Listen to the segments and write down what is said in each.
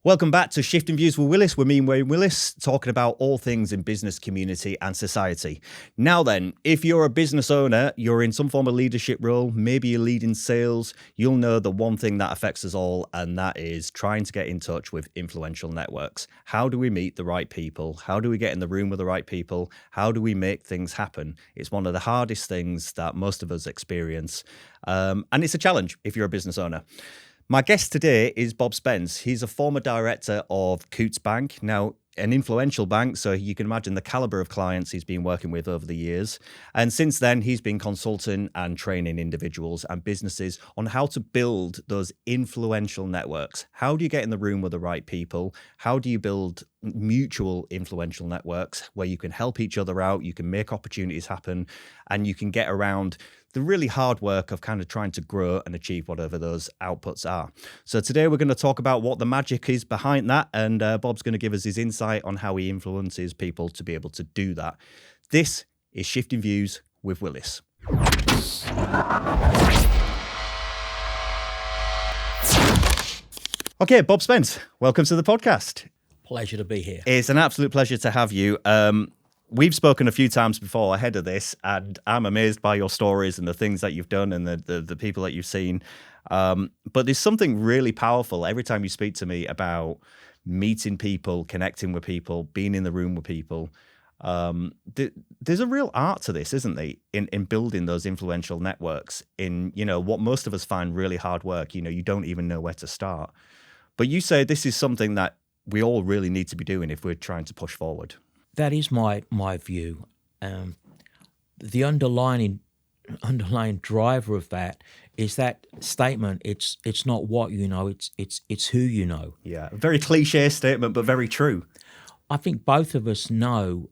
Welcome back to Shifting Views with Willis. We're me and Wayne Willis, talking about all things in business, community and society. Now then, if you're a business owner, you're in some form of leadership role, maybe you're leading sales, you'll know the one thing that affects us all, and that is trying to get in touch with influential networks. How do we meet the right people? How do we get in the room with the right people? How do we make things happen? It's one of the hardest things that most of us experience, and it's a challenge if you're a business owner. My guest today is Bob Spence. He's a former director of Coutts Bank, now an influential bank, so you can imagine the caliber of clients he's been working with over the years. And since then, he's been consulting and training individuals and businesses on how to build those influential networks. How do you get in the room with the right people? How do you build mutual influential networks where you can help each other out, you can make opportunities happen, and you can get around the really hard work of kind of trying to grow and achieve whatever those outputs are. So today we're going to talk about what the magic is behind that, and Bob's going to give us his insight on how he influences people to be able to do that. This is Shifting Views with Willis. Okay, Bob Spence, welcome to the podcast. Pleasure to be here. It's an absolute pleasure to have you. We've spoken a few times before ahead of this, and I'm amazed by your stories and the things that you've done and the people that you've seen. But there's something really powerful every time you speak to me about meeting people, connecting with people, being in the room with people. There's a real art to this, isn't there, in building those influential networks in, what most of us find really hard work. You don't even know where to start. But you say this is something that we all really need to be doing if we're trying to push forward. That is my view. The underlying driver of that is that statement. It's not what you know. It's who you know. Yeah, a very cliche statement, but very true. I think both of us know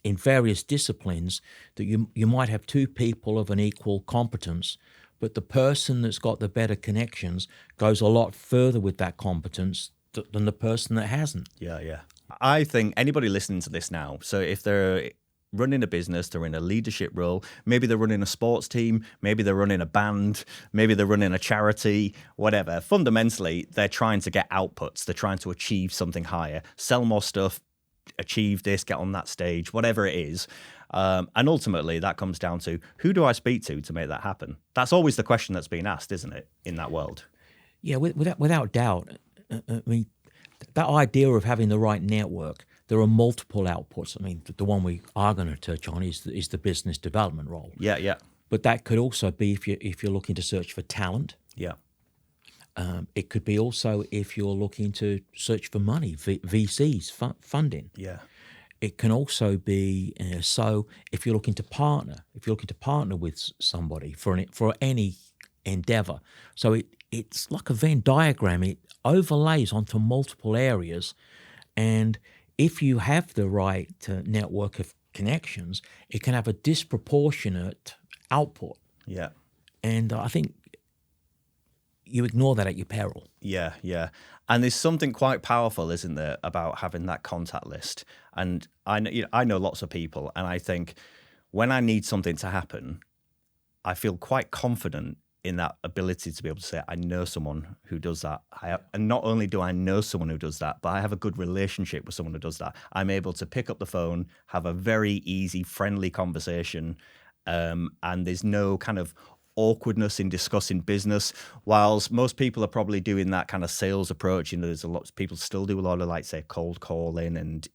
in various disciplines that you might have two people of an equal competence, but the person that's got the better connections goes a lot further with that competence than the person that hasn't. Yeah. I think anybody listening to this now, so if they're running a business, they're in a leadership role, maybe they're running a sports team, maybe they're running a band, maybe they're running a charity, whatever. Fundamentally, they're trying to get outputs. They're trying to achieve something higher, sell more stuff, achieve this, get on that stage, whatever it is. And ultimately, that comes down to, who do I speak to make that happen? That's always the question that's being asked, isn't it, in that world? Yeah, without doubt. I mean, that idea of having the right network, there are multiple outputs. I mean, the one we are going to touch on is the business development role. Yeah. But that could also be if you're looking to search for talent. Yeah. It could be also if you're looking to search for money, VCs, funding. Yeah. It can also be so if you're looking to partner with somebody for any endeavor. So it's like a Venn diagram. It overlays onto multiple areas, and if you have the right network of connections, it can have a disproportionate output. Yeah. And I think you ignore that at your peril. Yeah. And there's something quite powerful, isn't there, about having that contact list. And I know lots of people, and I think when I need something to happen, I feel quite confident in that ability to be able to say, I know someone who does that. And not only do I know someone who does that, but I have a good relationship with someone who does that. I'm able to pick up the phone, have a very easy, friendly conversation, and there's no kind of awkwardness in discussing business. Whilst most people are probably doing that kind of sales approach, there's a lot of people still do a lot of, like, say, cold calling and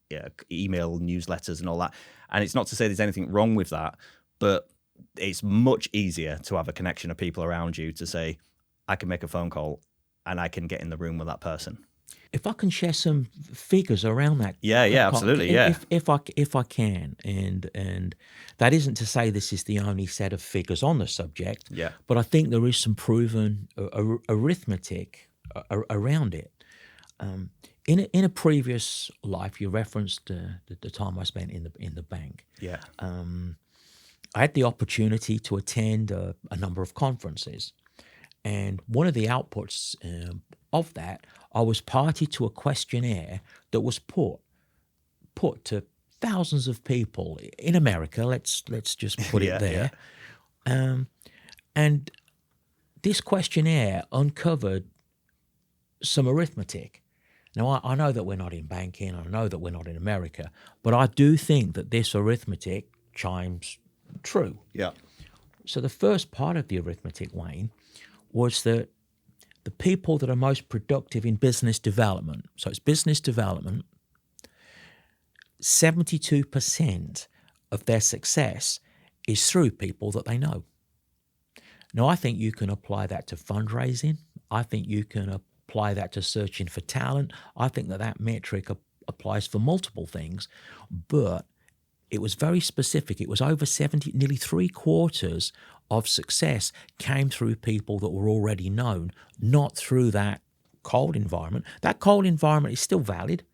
email newsletters and all that. And it's not to say there's anything wrong with that, but it's much easier to have a connection of people around you to say, I can make a phone call and I can get in the room with that person. If I can share some figures around that. Yeah, absolutely, yeah. If I can, and that isn't to say this is the only set of figures on the subject, yeah. But I think there is some proven arithmetic around it. In a previous life, you referenced the time I spent in the bank. Yeah. I had the opportunity to attend a number of conferences, and one of the outputs of that, I was party to a questionnaire that was put to thousands of people in America. Let's just put it there. Yeah. And this questionnaire uncovered some arithmetic. Now, I know that we're not in banking, I know that we're not in America, but I do think that this arithmetic chimes true. Yeah. So the first part of the arithmetic, Wayne, was that the people that are most productive in business development, so it's business development, 72% of their success is through people that they know. Now, I think you can apply that to fundraising. I think you can apply that to searching for talent. I think that metric applies for multiple things, but it was very specific. It was over 70, nearly 3/4 of success came through people that were already known, not through that cold environment. That cold environment is still valid.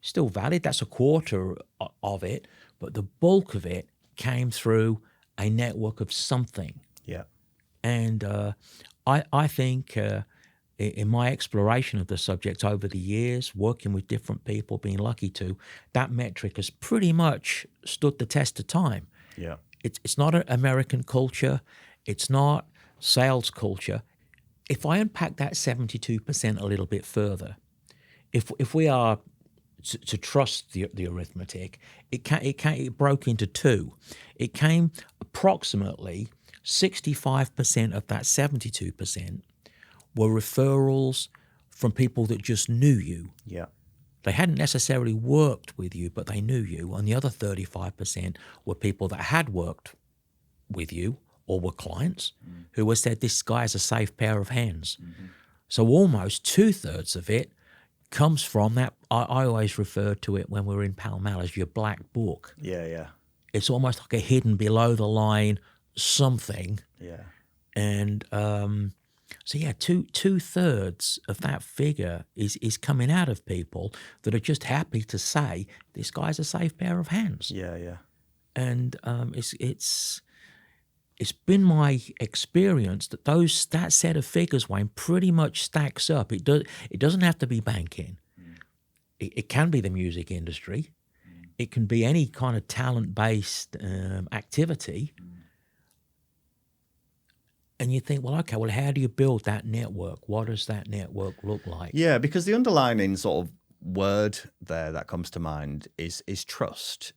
Still valid. That's a quarter of it, but the bulk of it came through a network of something. Yeah. And I think in my exploration of the subject over the years, working with different people, being lucky to, that metric has pretty much stood the test of time. Yeah. It's not an American culture. It's not sales culture. If I unpack that 72% a little bit further, if we are to trust the arithmetic, it broke into two. It came approximately 65% of that 72% were referrals from people that just knew you. Yeah. They hadn't necessarily worked with you, but they knew you. And the other 35% were people that had worked with you or were clients who had said, this guy's a safe pair of hands. Mm-hmm. So almost 2/3 of it comes from that. I always refer to it when we were in Pall Mall as your black book. Yeah, yeah. It's almost like a hidden below the line something. Yeah. And so yeah, 2/3 of that figure is coming out of people that are just happy to say this guy's a safe pair of hands. Yeah, yeah. And it's been my experience that that set of figures, Wayne, pretty much stacks up. It doesn't have to be banking. It can be the music industry. It can be any kind of talent-based activity. And you think, well, okay, how do you build that network? What does that network look like? Yeah, because the underlying sort of word there that comes to mind is trust.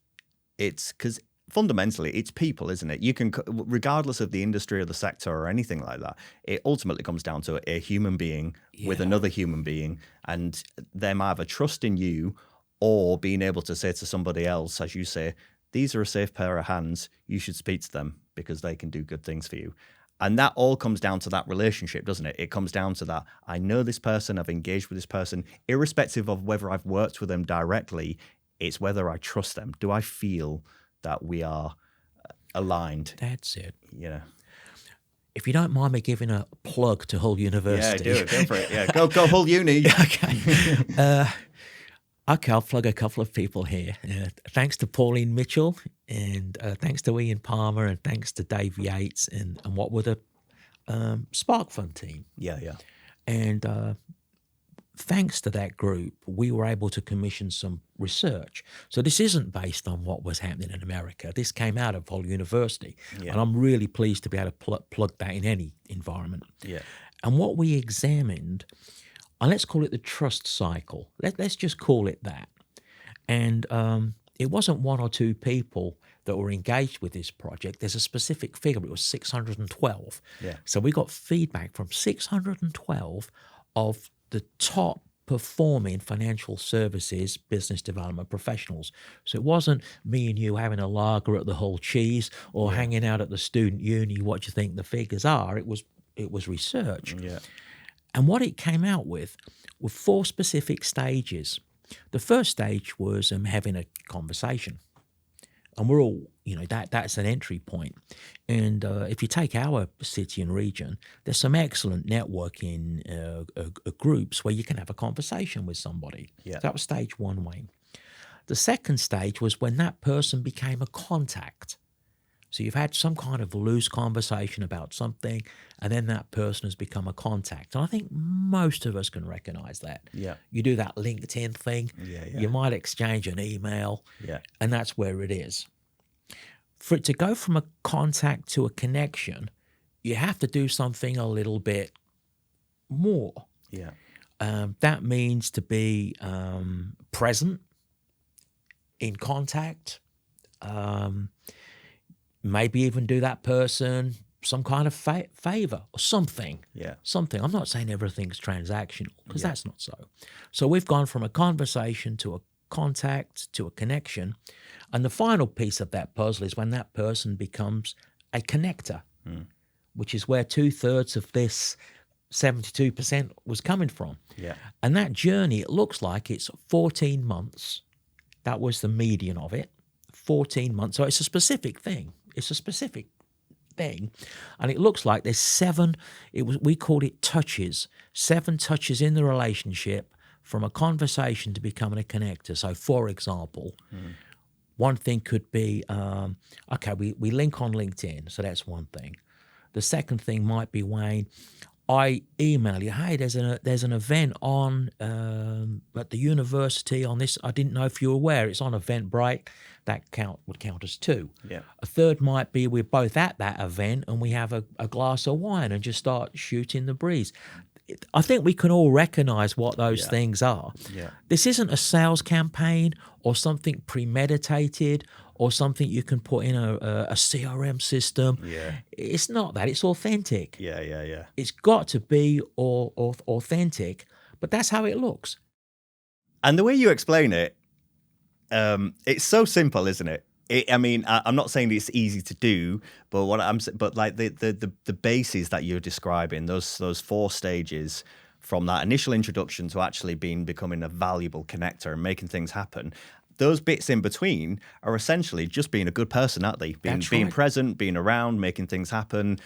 It's because fundamentally it's people, isn't it? You can, regardless of the industry or the sector or anything like that, it ultimately comes down to a human being with another human being, and them either trusting you or being able to say to somebody else, as you say, these are a safe pair of hands, you should speak to them because they can do good things for you. And that all comes down to that relationship, doesn't it? It comes down to that, I know this person, I've engaged with this person, irrespective of whether I've worked with them directly, it's whether I trust them. Do I feel that we are aligned? That's it. Yeah. If you don't mind me giving a plug to Hull University. Yeah, do it. Go for it. Yeah, go Hull Uni. Okay. Okay, I'll plug a couple of people here. Thanks to Pauline Mitchell, and thanks to Ian Palmer, and thanks to Dave Yates, and what were the Spark Fund team. Yeah, yeah. And thanks to that group, we were able to commission some research. So this isn't based on what was happening in America. This came out of Hull University. Yeah. And I'm really pleased to be able to plug that in any environment. Yeah. And what we examined, and let's call it the trust cycle. Let's just call it that. And it wasn't one or two people that were engaged with this project. There's a specific figure, but it was 612. Yeah. So we got feedback from 612 of the top performing financial services business development professionals. So it wasn't me and you having a lager at the Hull Cheese or hanging out at the student uni, what do you think the figures are? It was research. Yeah. And what it came out with were 4 specific stages. The first stage was having a conversation. And we're all, that's an entry point. And if you take our city and region, there's some excellent networking groups where you can have a conversation with somebody. Yeah. So that was stage 1, Wayne. The second stage was when that person became a contact. So you've had some kind of loose conversation about something, and then that person has become a contact. And I think most of us can recognize that. Yeah. You do that LinkedIn thing. Yeah. You might exchange an email. Yeah. And that's where it is. For it to go from a contact to a connection, you have to do something a little bit more. Yeah. That means to be present, in contact, maybe even do that person some kind of favor or something. Yeah. Something. I'm not saying everything's transactional because Yeah. that's not so. So we've gone from a conversation to a contact to a connection. And the final piece of that puzzle is when that person becomes a connector, which is where 2/3 of this 72% was coming from. Yeah. And that journey, it looks like it's 14 months. That was the median of it, 14 months. So it's a specific thing. It's a specific thing. And it looks like there's we called it touches, 7 touches in the relationship from a conversation to becoming a connector. So for example, one thing could be, okay, we link on LinkedIn. So that's one thing. The second thing might be, Wayne, I email you, hey, there's an event on at the university on this. I didn't know if you were aware. It's on Eventbrite. That would count as 2. Yeah. A third might be we're both at that event and we have a glass of wine and just start shooting the breeze. I think we can all recognize what those things are. Yeah. This isn't a sales campaign or something premeditated or something you can put in a CRM system. Yeah. It's not that. It's authentic. Yeah. Yeah. Yeah. It's got to be authentic, but that's how it looks. And the way you explain it, it's so simple, isn't it? I'm not saying it's easy to do, but like the bases that you're describing, those 4 stages from that initial introduction to actually becoming a valuable connector and making things happen. Those bits in between are essentially just being a good person, aren't they? Being present, being around, making things happen,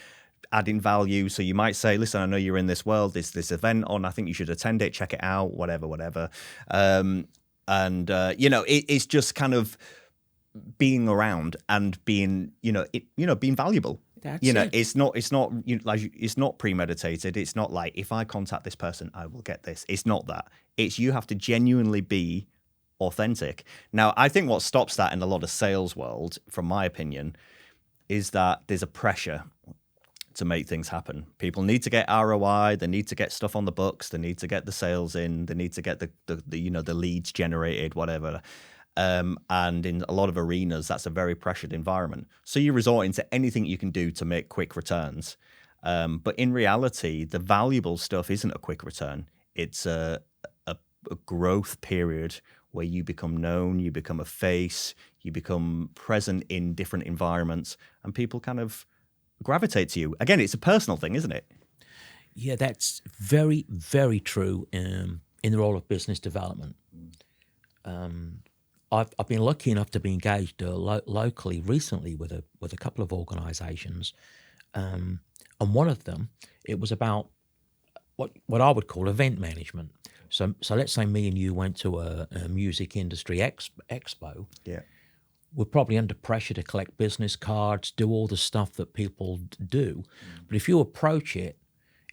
adding value. So you might say, listen, I know you're in this world, this event on, I think you should attend it, check it out, whatever. It's just kind of being around and being, being valuable. It's not premeditated. It's not like, if I contact this person, I will get this. It's not that. It's you have to genuinely be authentic. Now, I think what stops that in a lot of sales world, from my opinion, is that there's a pressure to make things happen. People need to get ROI. They need to get stuff on the books. They need to get the sales in. They need to get the leads generated, whatever. And in a lot of arenas, that's a very pressured environment. So you're resorting to anything you can do to make quick returns. But in reality, the valuable stuff isn't a quick return. It's a growth period where you become known, you become a face, you become present in different environments, and people kind of gravitate to you. Again, it's a personal thing, isn't it? Yeah, that's very, very true in the role of business development. I've been lucky enough to be engaged locally recently with a couple of organisations, and one of them, it was about what I would call event management. So let's say me and you went to a music industry expo. Yeah. We're probably under pressure to collect business cards, do all the stuff that people do. But if you approach it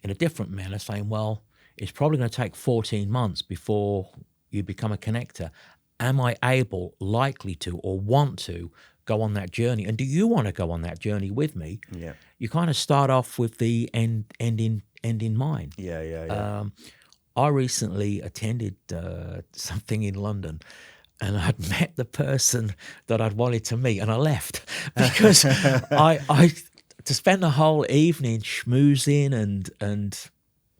in a different manner, saying, well, it's probably going to take 14 months before you become a connector. Am I likely to, or want to go on that journey? And do you want to go on that journey with me? Yeah. You kind of start off with the end in mind. Yeah. I recently attended something in London, and I'd met the person that I'd wanted to meet, and I left because I to spend the whole evening schmoozing and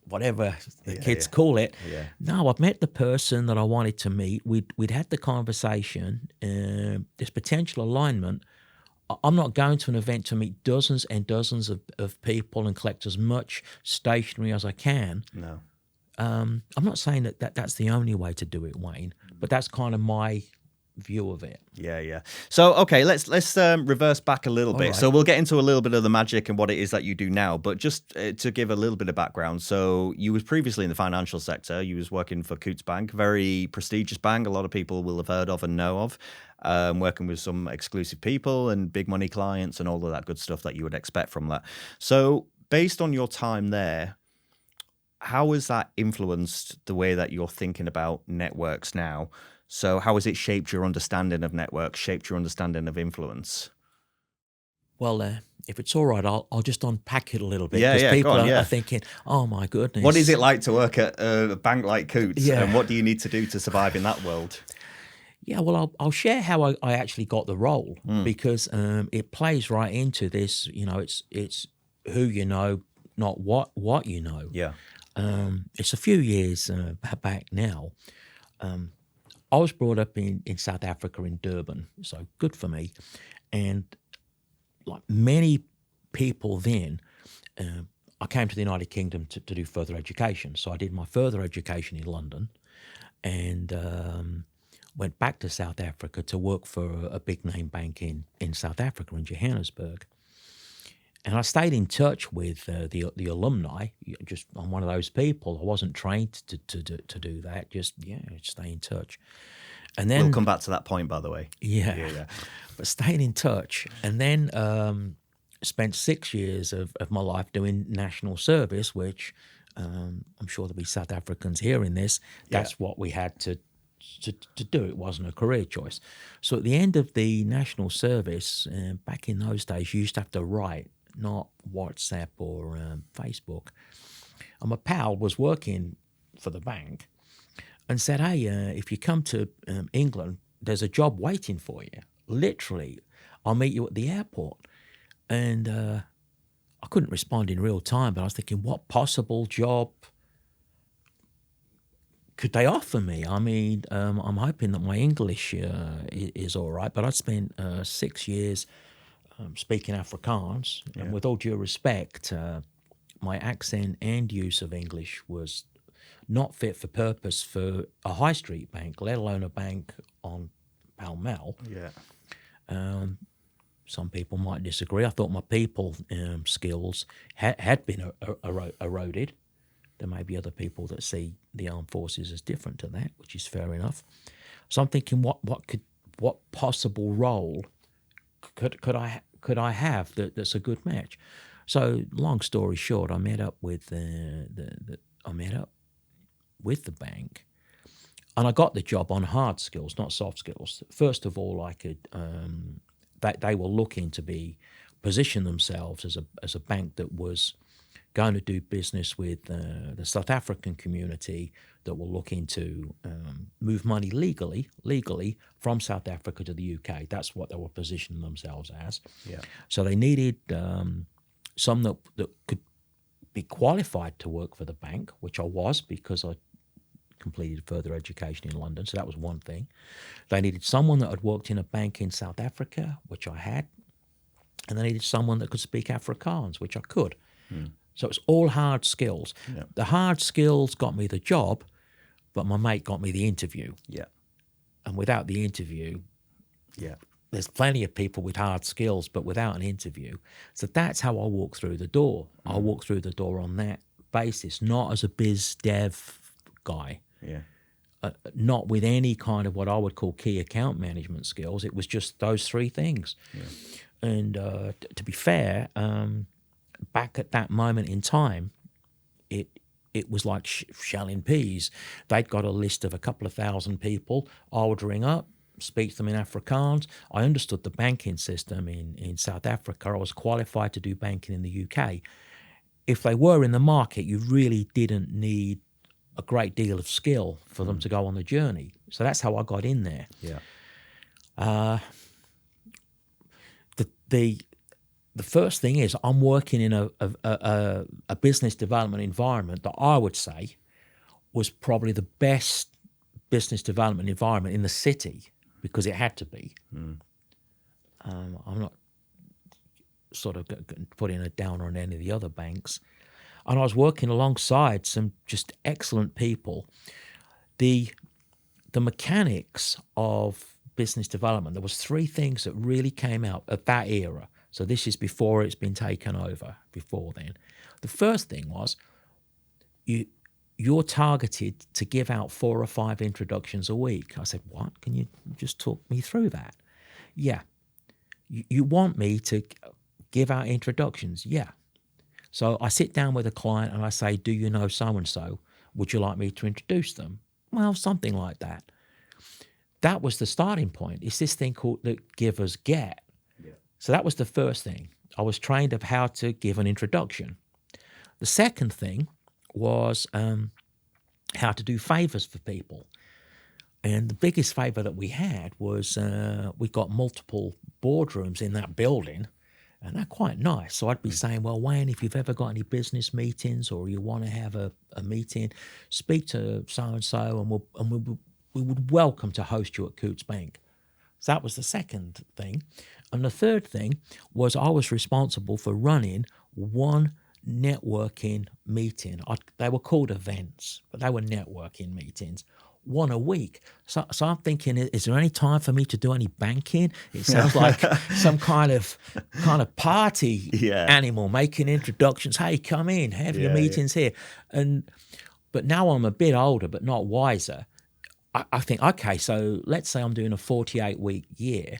whatever the kids call it. Yeah. No, I've met the person that I wanted to meet. We'd had the conversation. There's potential alignment. I'm not going to an event to meet dozens and dozens of people and collect as much stationery as I can. No. I'm not saying that's the only way to do it, Wayne, but that's kind of my view of it. Yeah. So, okay, let's reverse back a little bit. Right. So we'll get into a little bit of the magic and what it is that you do now. But just to give a little bit of background, so you was previously in the financial sector. You was working for Coutts Bank, very prestigious bank. A lot of people will have heard of and know of. Working with some exclusive people and big money clients and all of that good stuff that you would expect from that. So based on your time there, how has that influenced the way that you're thinking about networks now? So how has it shaped your understanding of networks, shaped your understanding of influence? Well, if it's all right, I'll just unpack it a little bit. Yeah, because yeah, go people on, are thinking, oh my goodness. What is it like to work at a bank like Coutts, Yeah. and what do you need to do to survive in that world? Yeah, well, I'll share how I actually got the role, because it plays right into this. It's who you know, not what you know. Yeah. It's a few years back now. I was brought up in South Africa, in Durban, so good for me. And like many people then, I came to the United Kingdom to do further education. So I did my further education in London, and went back to South Africa to work for a big name bank in South Africa, in Johannesburg. And I stayed in touch with the alumni. Just, I'm one of those people. I wasn't trained to do that. Just stay in touch. And then We'll come back to that point, by the way. yeah. But staying in touch, and then spent 6 years of my life doing national service, which I'm sure there'll be South Africans hearing this. That's what we had to do. It wasn't a career choice. So at the end of the national service, back in those days, you used to have to write, not WhatsApp or Facebook. And my pal was working for the bank and said, hey, if you come to England, there's a job waiting for you. Literally, I'll meet you at the airport. And I couldn't respond in real time, but I was thinking, what possible job could they offer me? I mean, I'm hoping that my English is all right, but I spent 6 years speaking Afrikaans, and with all due respect, my accent and use of English was not fit for purpose for a high street bank, let alone a bank on Pall Mall. Yeah. Some people might disagree. I thought my people skills had been eroded. There may be other people that see the armed forces as different to that, which is fair enough. So I'm thinking, what possible role could I have that's a good match? So long story short, I met up with the bank, and I got the job on hard skills, not soft skills. First of all, I could they were looking to position themselves as a bank that was going to do business with the South African community, that were looking to move money legally from South Africa to the UK. That's what they were positioning themselves as. Yeah. So they needed some that could be qualified to work for the bank, which I was, because I completed further education in London. So that was one thing. They needed someone that had worked in a bank in South Africa, which I had. And they needed someone that could speak Afrikaans, which I could. So it's all hard skills. Yeah. The hard skills got me the job, but my mate got me the interview. Yeah. And without the interview, there's plenty of people with hard skills, but without an interview. So that's how I walk through the door. I walk through the door on that basis, not as a biz dev guy. Yeah. Not with any kind of what I would call key account management skills. It was just those three things. Yeah. And to be fair, back at that moment in time, it was like shelling peas. They'd got a list of a couple of thousand people. I would ring up, speak to them in Afrikaans. I understood the banking system in South Africa. I was qualified to do banking in the UK. If they were in the market, you really didn't need a great deal of skill for them to go on the journey. So that's how I got in there. Yeah. The first thing is, I'm working in a business development environment that I would say was probably the best business development environment in the city, because it had to be. I'm not sort of putting a downer on any of the other banks. And I was working alongside some just excellent people. The mechanics of business development, there was three things that really came out at that era. So this is before it's been taken over, before then. The first thing was you're targeted to give out 4 or 5 introductions a week. I said, what? Can you just talk me through that? Yeah. You want me to give out introductions? Yeah. So I sit down with a client and I say, do you know so-and-so? Would you like me to introduce them? Well, something like that. That was the starting point. It's this thing called the give as get. Yeah. So that was the first thing. I was trained of how to give an introduction. The second thing was how to do favors for people. And the biggest favor that we had was we got multiple boardrooms in that building, and they're quite nice. So I'd be saying, well, Wayne, if you've ever got any business meetings or you want to have a meeting, speak to so-and-so, and we would welcome to host you at Coutts Bank. So that was the second thing. And the third thing was I was responsible for running one networking meeting. They were called events, but they were networking meetings, one a week. So I'm thinking, is there any time for me to do any banking? It sounds like some kind of party animal making introductions. Hey, come in, have your meetings here. But now I'm a bit older, but not wiser. I think, okay, so let's say I'm doing a 48-week year,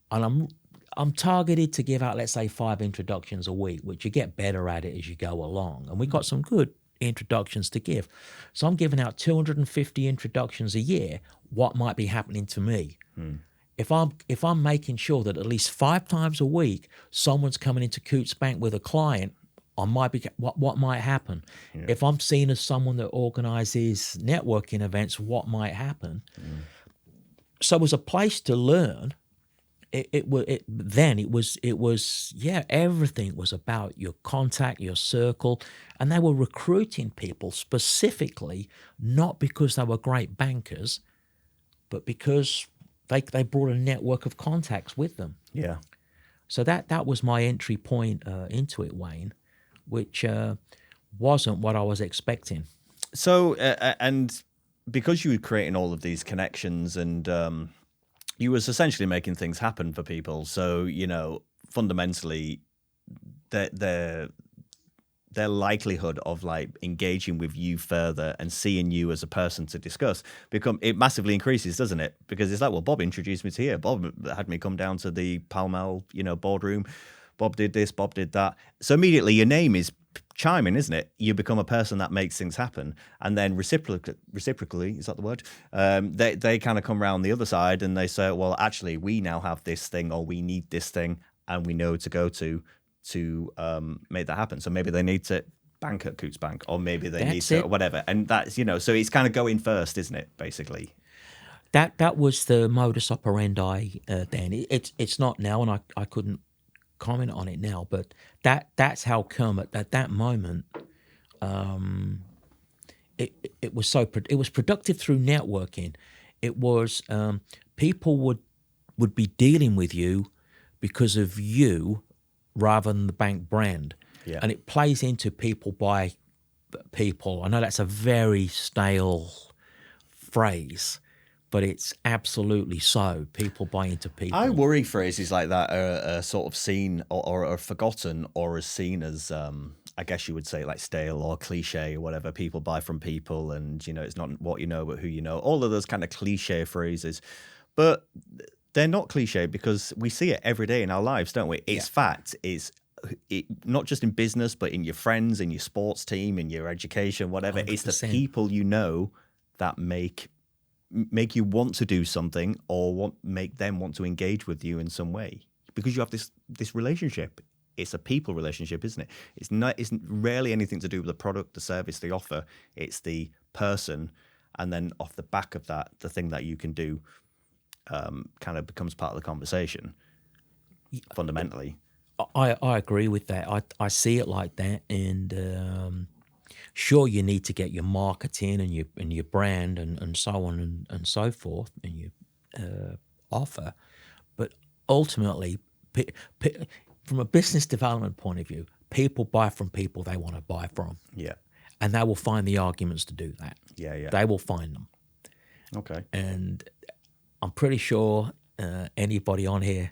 and I'm targeted to give out, let's say, 5 introductions a week, which you get better at it as you go along. And we got some good introductions to give. So I'm giving out 250 introductions a year. What might be happening to me? If I'm making sure that at least 5 times a week someone's coming into Coutts Bank with a client, I might be what might happen. If I'm seen as someone that organizes networking events, what might happen? So it was a place to learn. Then it was everything was about your contact, your circle, and they were recruiting people specifically not because they were great bankers, but because they brought a network of contacts with them. Yeah. So that was my entry point into it, Wayne, which wasn't what I was expecting. So and because you were creating all of these connections and you was essentially making things happen for people. So, fundamentally, their likelihood of like engaging with you further and seeing you as a person to discuss it massively increases, doesn't it? Because it's like, well, Bob introduced me to here. Bob had me come down to the Pall Mall, boardroom. Bob did this, Bob did that. So immediately your name is chiming, isn't it? You become a person that makes things happen. And then reciprocally, is that the word? They kind of come around the other side and they say, well, actually, we now have this thing or we need this thing and we know to go to make that happen. So maybe they need to bank at Coutts Bank or maybe they need to or whatever. And that's, so it's kind of going first, isn't it, basically? That was the modus operandi then. It's not now, and I couldn't comment on it now, but that's how come at that moment it was productive through networking. It was people would be dealing with you because of you rather than the bank brand. Yeah. And it plays into people by people. I know that's a very stale phrase, but it's absolutely so. People buy into people. I worry phrases like that are sort of seen or are forgotten or are seen as, I guess you would say, like stale or cliche or whatever. People buy from people and, it's not what you know, but who you know. All of those kind of cliche phrases. But they're not cliche because we see it every day in our lives, don't we? It's fact. It's not just in business, but in your friends, in your sports team, in your education, whatever. 100%. It's the people you know that make you want to do something or make them want to engage with you in some way because you have this relationship. It's a people relationship, isn't it? It's rarely anything to do with the product, the service, the offer. It's the person, and then off the back of that, the thing that you can do kind of becomes part of the conversation. Fundamentally, I agree with that. I see it like that, and sure, you need to get your marketing and your brand and so on and so forth and your offer, but ultimately, from a business development point of view, people buy from people they want to buy from. Yeah, and they will find the arguments to do that. Yeah. They will find them. Okay, and I'm pretty sure anybody on here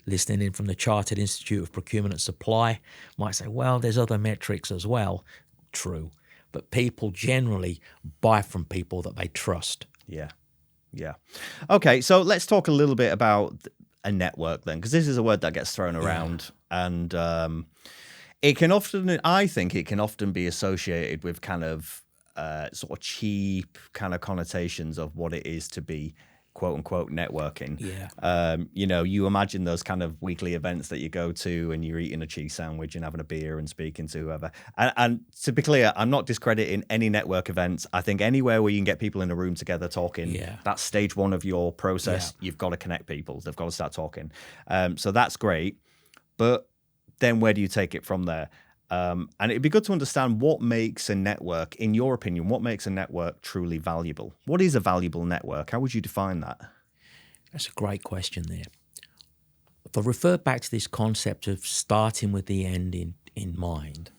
listening in from the Chartered Institute of Procurement and Supply might say, well, there's other metrics as well. True. But people generally buy from people that they trust. Yeah. Okay, so let's talk a little bit about a network then, because this is a word that gets thrown around. And I think it can often be associated with kind of sort of cheap kind of connotations of what it is to be quote unquote networking. Yeah. You imagine those kind of weekly events that you go to and you're eating a cheese sandwich and having a beer and speaking to whoever. And to be clear, I'm not discrediting any network events. I think anywhere where you can get people in a room together talking, that's stage one of your process. Yeah. You've got to connect people. They've got to start talking. So that's great. But then where do you take it from there? And it'd be good to understand what makes a network, in your opinion, what makes a network truly valuable? What is a valuable network? How would you define that? That's a great question there. If I refer back to this concept of starting with the end in mind,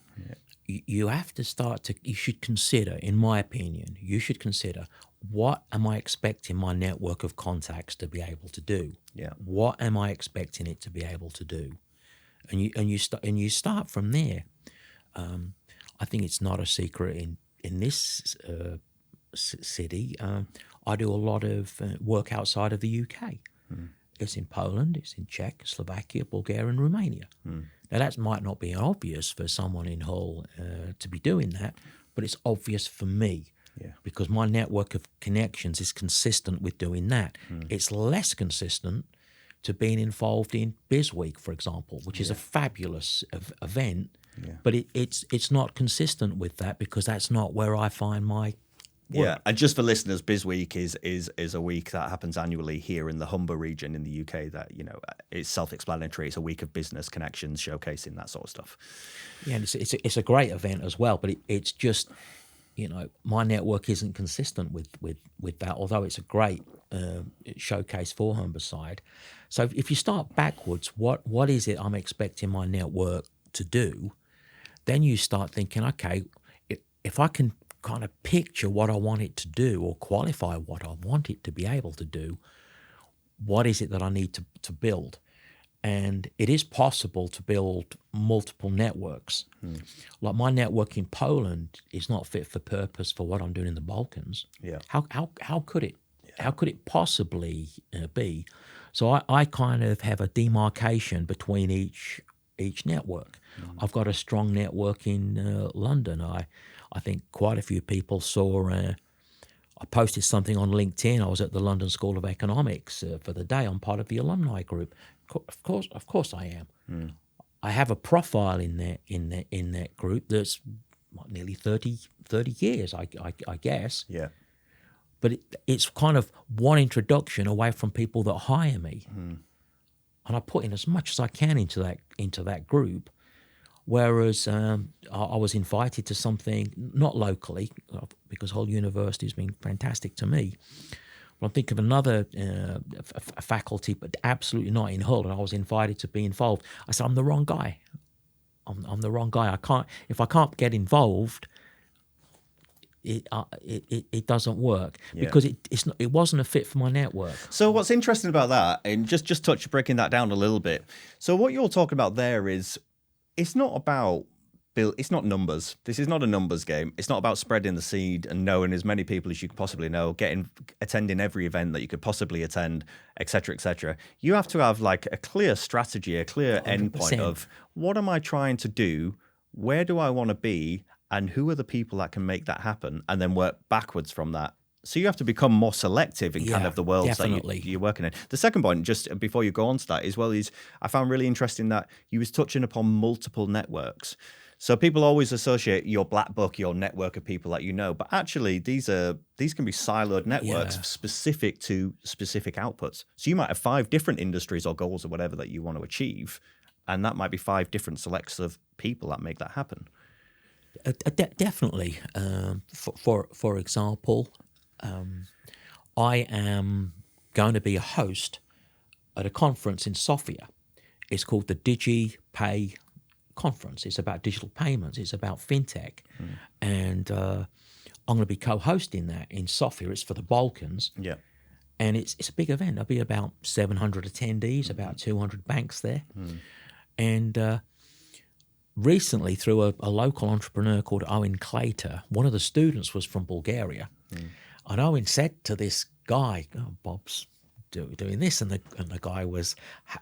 you have to you should consider, in my opinion, what am I expecting my network of contacts to be able to do? Yeah. What am I expecting it to be able to do? And you start from there. I think it's not a secret in this city. I do a lot of work outside of the UK. It's in Poland, it's in Czech, Slovakia, Bulgaria, and Romania. Now that might not be obvious for someone in Hull to be doing that, but it's obvious for me because my network of connections is consistent with doing that. It's less consistent to being involved in BizWeek, for example, which is a fabulous event, but it's not consistent with that because that's not where I find my work. Yeah, and just for listeners, BizWeek is a week that happens annually here in the Humber region in the UK. That it's self-explanatory. It's a week of business connections, showcasing that sort of stuff. Yeah, and it's a great event as well, but it's just my network isn't consistent with that. Although it's a great showcase for Humberside. So if you start backwards, what is it I'm expecting my network to do? Then you start thinking, okay, if I can kind of picture what I want it to do or qualify what I want it to be able to do, what is it that I need to build? And it is possible to build multiple networks. Like my network in Poland is not fit for purpose for what I'm doing in the Balkans. Yeah. How could it? How could it possibly be? So I kind of have a demarcation between each network. I've got a strong network in London. I think quite a few people saw. I posted something on LinkedIn. I was at the London School of Economics for the day. I'm part of the alumni group. Of course, I am. I have a profile in that group that's nearly 30 years, I guess. Yeah. But it's kind of one introduction away from people that hire me, and I put in as much as I can into that group. Whereas I was invited to something not locally because Hull University has been fantastic to me. But I'm thinking of another faculty, but absolutely not in Hull, and I was invited to be involved. I said, I'm the wrong guy. I'm the wrong guy. If I can't get involved, it doesn't work because it wasn't a fit for my network. So what's interesting about that, and just breaking that down a little bit. So what you're talking about there is, it's not numbers. This is not a numbers game. It's not about spreading the seed and knowing as many people as you could possibly know, attending every event that you could possibly attend, et cetera, et cetera. You have to have like a clear strategy, a clear 100%. endpoint of what am I trying to do? Where do I want to be? And who are the people that can make that happen? And then work backwards from that. So you have to become more selective in kind of the worlds that you're working in. The second point, just before you go on to that as well, is I found really interesting that you was touching upon multiple networks. So people always associate your black book, your network of people that you know, but actually these can be siloed networks specific to specific outputs. So you might have 5 different industries or goals or whatever that you want to achieve, and that might be 5 different selects of people that make that happen. Definitely. For example, I am going to be a host at a conference in Sofia. It's called the DigiPay Conference. It's about digital payments. It's about fintech. And I'm going to be co-hosting that in Sofia. It's for the Balkans. Yeah. And it's a big event. There'll be about 700 attendees, about 200 banks there. And recently, through a local entrepreneur called Owen Clater, one of the students was from Bulgaria. And Owen said to this guy, Bob's doing this. And the guy was,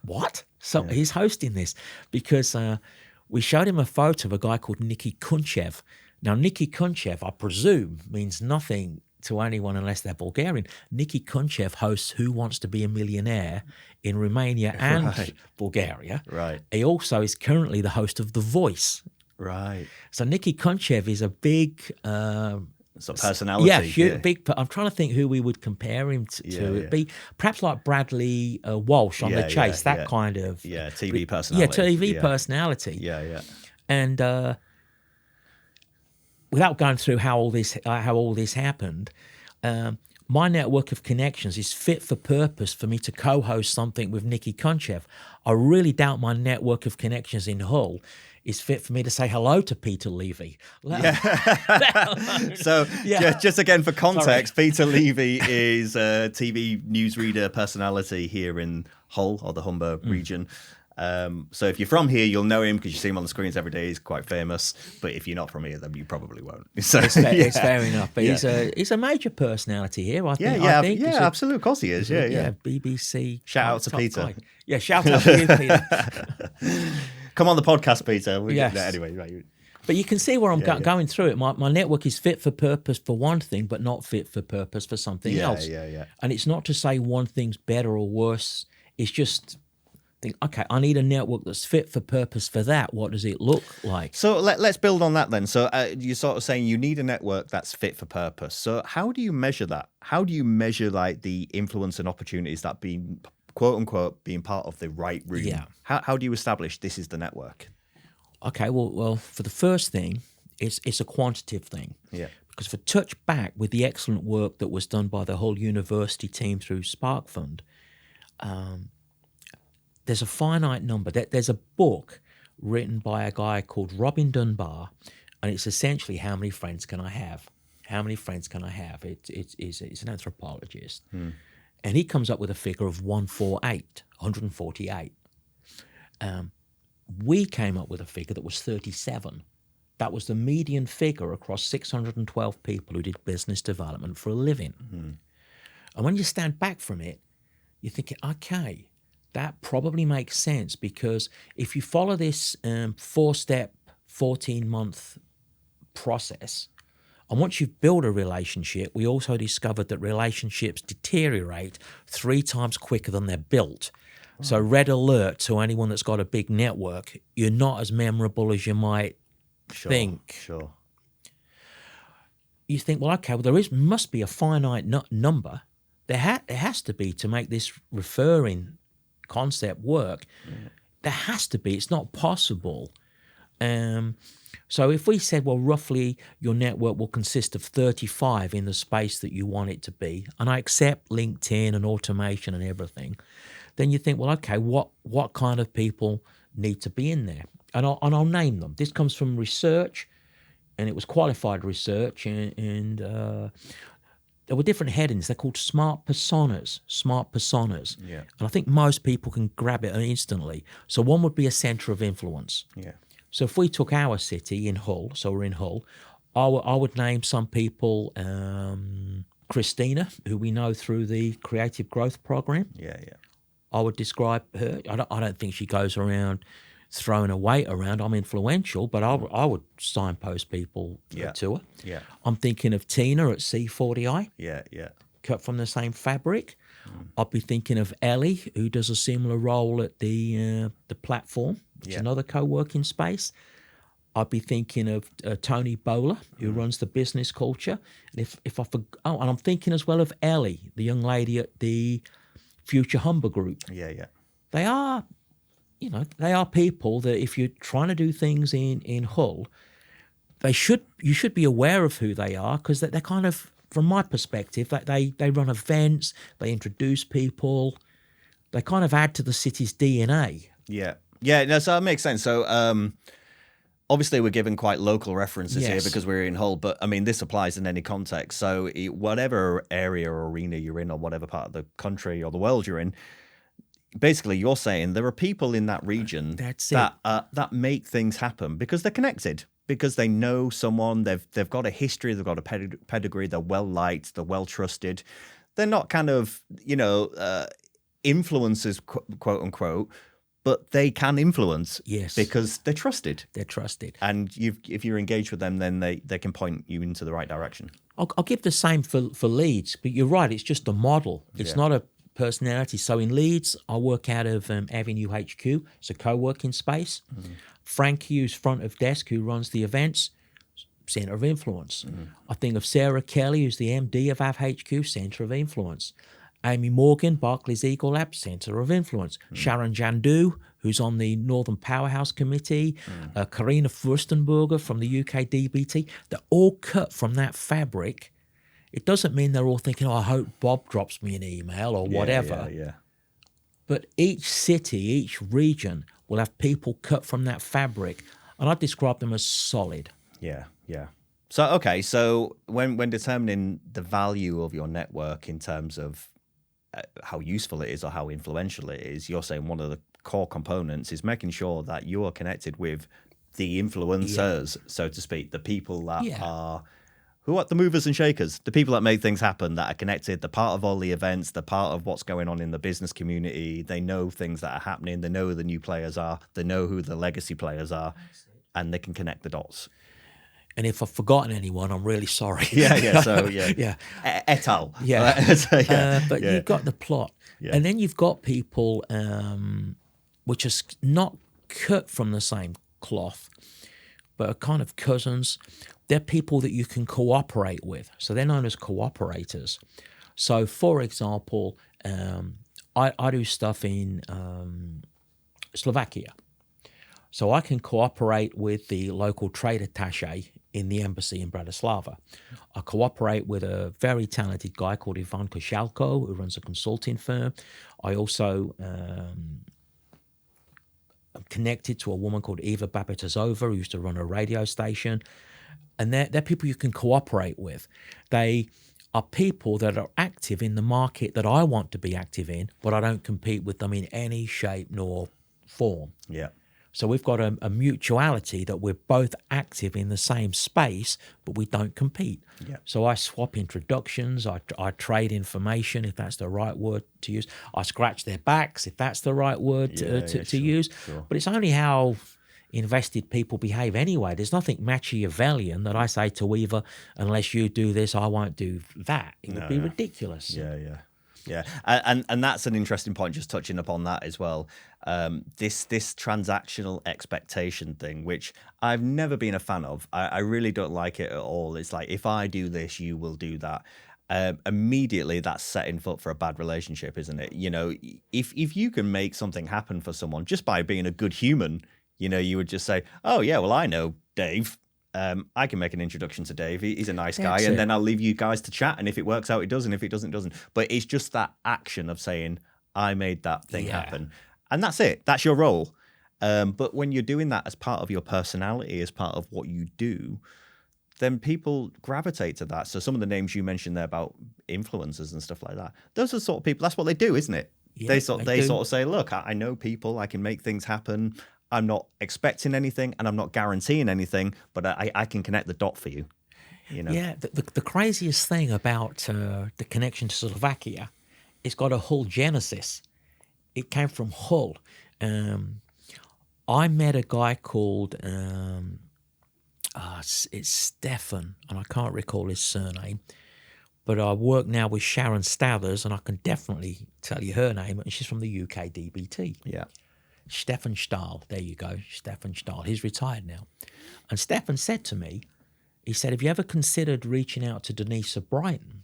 what? So he's hosting this because we showed him a photo of a guy called Nicky Kunchev. Now, Nicky Kunchev, I presume, means nothing to anyone unless they're Bulgarian. Nicky Kunchev hosts Who Wants to Be a Millionaire in Romania and Right. Bulgaria. Right. He also is currently the host of The Voice. Right. So Nicky Kunchev is a big... So personality. big. I'm trying to think who we would compare him to. It'd be perhaps like Bradley Walsh on The Chase, that kind of TV personality. TV personality. Yeah. And without going through how all this happened, my network of connections is fit for purpose for me to co-host something with Nicky Kunchev. I really doubt my network of connections in Hull is fit for me to say hello to Peter Levy. So just again for context, Peter Levy is a TV newsreader personality here in Hull or the Humber region. So if you're from here, you'll know him because you see him on the screens every day. He's quite famous. But if you're not from here, then you probably won't. So, it's fair enough. But he's a major personality here. I think. Absolutely. Of course he is. Yeah. BBC. Shout out to Peter. Guy. Yeah, shout out to you, Peter. Come on the podcast, Peter. Yes. Anyway, right. But you can see where I'm going through it. My network is fit for purpose for one thing, but not fit for purpose for something else. Yeah. And it's not to say one thing's better or worse. It's just think, okay, I need a network that's fit for purpose for that. What does it look like? So let's build on that then. So you're sort of saying you need a network that's fit for purpose. So how do you measure that? How do you measure like the influence and opportunities that being, quote unquote, being part of the right room? Yeah. How do you establish this is the network? Okay, well, for the first thing, it's a quantitative thing. Yeah. Because if I touch back with the excellent work that was done by the whole university team through Spark Fund, there's a finite number. There's a book written by a guy called Robin Dunbar, and it's essentially how many friends can I have? How many friends can I have? It's an anthropologist. And he comes up with a figure of 148. We came up with a figure that was 37. That was the median figure across 612 people who did business development for a living. And when you stand back from it, you're thinking, okay, that probably makes sense, because if you follow this 4-step, 14-month process, and once you've built a relationship, we also discovered that relationships deteriorate 3 times quicker than they're built. So red alert to anyone that's got a big network, you're not as memorable as you might think. Sure. You think, well, okay, must be a finite number. There has to be, to make this referring concept work. There has to be. It's not possible. So if we said, well, roughly your network will consist of 35 in the space that you want it to be, and I accept LinkedIn and automation and everything, then you think, well, okay, what kind of people need to be in there? And I'll name them. This comes from research, and it was qualified research, and there were different headings. They're called smart personas. Yeah. And I think most people can grab it instantly. So one would be a center of influence. Yeah. So if we took our city in Hull, so we're in Hull, I would name some people, Christina, who we know through the Creative Growth Program. Yeah. I would describe her. I don't think she goes around throwing a weight around. I'm influential, but I would signpost people to her. Yeah. I'm thinking of Tina at C40i. Yeah. Cut from the same fabric. I'd be thinking of Ellie, who does a similar role at the platform, which is another co-working space. I'd be thinking of Tony Bowler, who runs the business culture. And and I'm thinking as well of Ellie, the young lady at the Future Humber Group. Yeah. They are, they are people that if you're trying to do things in Hull, you should be aware of who they are, because they're kind of, from my perspective, that they run events, they introduce people, they kind of add to the city's DNA. Yeah. No, so that makes sense. So obviously we're given quite local references here because we're in Hull, but I mean, this applies in any context. So whatever area or arena you're in, or whatever part of the country or the world you're in, basically you're saying there are people in that region that make things happen because they're connected, because they know someone, they've got a history, they've got a pedigree, they're well liked, they're well trusted. They're not kind of, influencers, quote unquote, but they can influence. Yes. Because they're trusted. They're trusted. And if you're engaged with them, then they can point you into the right direction. I'll give the same for Leeds, but you're right, it's just a model. It's not a personality. So in Leeds, I work out of Avenue HQ. It's a co-working space. Frankie, who's front of desk, who runs the events, centre of influence. I think of Sarah Kelly, who's the MD of AvHQ, centre of influence. Amy Morgan, Barclays Eagle Lab, centre of influence. Sharon Jandu, who's on the Northern Powerhouse Committee. Karina Furstenberger from the UK DBT. They're all cut from that fabric. It doesn't mean they're all thinking, I hope Bob drops me an email or whatever. Yeah. But each city, each region will have people cut from that fabric. And I describe them as solid. Yeah. So when determining the value of your network in terms of how useful it is or how influential it is, you're saying one of the core components is making sure that you are connected with the influencers, so to speak, the people that are the movers and shakers, the people that make things happen, that are connected, they're part of all the events, they're part of what's going on in the business community, they know things that are happening, they know who the new players are, they know who the legacy players are, and they can connect the dots. And if I've forgotten anyone, I'm really sorry. Et al. But you've got the plot. Yeah. And then you've got people which are not cut from the same cloth, but are kind of cousins. They're people that you can cooperate with. So they're known as cooperators. So, for example, I do stuff in Slovakia. So I can cooperate with the local trade attaché in the embassy in Bratislava. I cooperate with a very talented guy called Ivan Koshalko, who runs a consulting firm. I also am connected to a woman called Eva Babitazova, who used to run a radio station. And they're people you can cooperate with. They are people that are active in the market that I want to be active in, but I don't compete with them in any shape nor form. Yeah. So we've got a mutuality that we're both active in the same space, but we don't compete. Yeah. So I swap introductions, I trade information, if that's the right word to use. I scratch their backs, if that's the right word to use. Sure. But it's only how invested people behave anyway. There's nothing Machiavellian that I say to Eva, unless you do this, I won't do that. It would be ridiculous. Yeah, and that's an interesting point, just touching upon that as well. This transactional expectation thing, which I've never been a fan of. I really don't like it at all. It's like, if I do this, you will do that. Immediately that's setting foot for a bad relationship, isn't it? You know, if you can make something happen for someone just by being a good human, you know, you would just say, oh yeah, well, I know Dave. I can make an introduction to Dave. He's a nice guy. And then I'll leave you guys to chat. And if it works out, it does. And if it doesn't, it doesn't. But it's just that action of saying, I made that thing happen. And that's it. That's your role. But when you're doing that as part of your personality, as part of what you do, then people gravitate to that. So some of the names you mentioned there about influencers and stuff like that, those are the sort of people, that's what they do, isn't it? Yeah, they sort of say, look, I know people, I can make things happen. I'm not expecting anything and I'm not guaranteeing anything, but I can connect the dot for you. You know? Yeah, the craziest thing about the connection to Slovakia, it's got a Hull genesis. It came from Hull. I met a guy called, it's Stefan, and I can't recall his surname, but I work now with Sharon Stathers, and I can definitely tell you her name, and she's from the UK DBT. Yeah. Stefan Stahl, there you go, Stefan Stahl. He's retired now. And Stefan said to me, he said, have you ever considered reaching out to Denisa Brighton?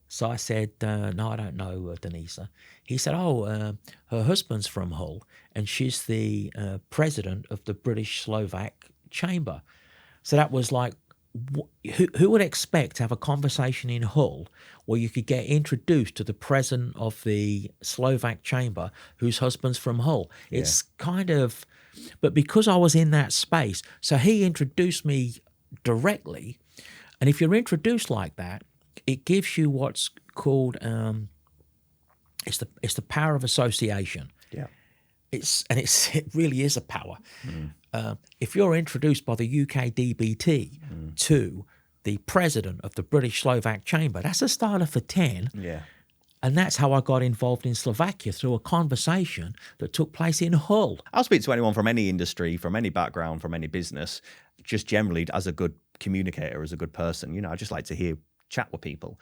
So I said, no, I don't know Denisa. He said, her husband's from Hull, and she's the president of the British-Slovak Chamber. So that was like, who would expect to have a conversation in Hull where you could get introduced to the president of the Slovak Chamber whose husband's from Hull? Yeah. It's kind of, but because I was in that space, so he introduced me directly. And if you're introduced like that, it gives you what's called, it's the power of association. Yeah. It really is a power. If you're introduced by the UK DBT to the president of the British Slovak Chamber, that's a starter for 10. Yeah. And that's how I got involved in Slovakia, through a conversation that took place in Hull. I'll speak to anyone from any industry, from any background, from any business, just generally as a good communicator, as a good person. You know, I just like to chat with people.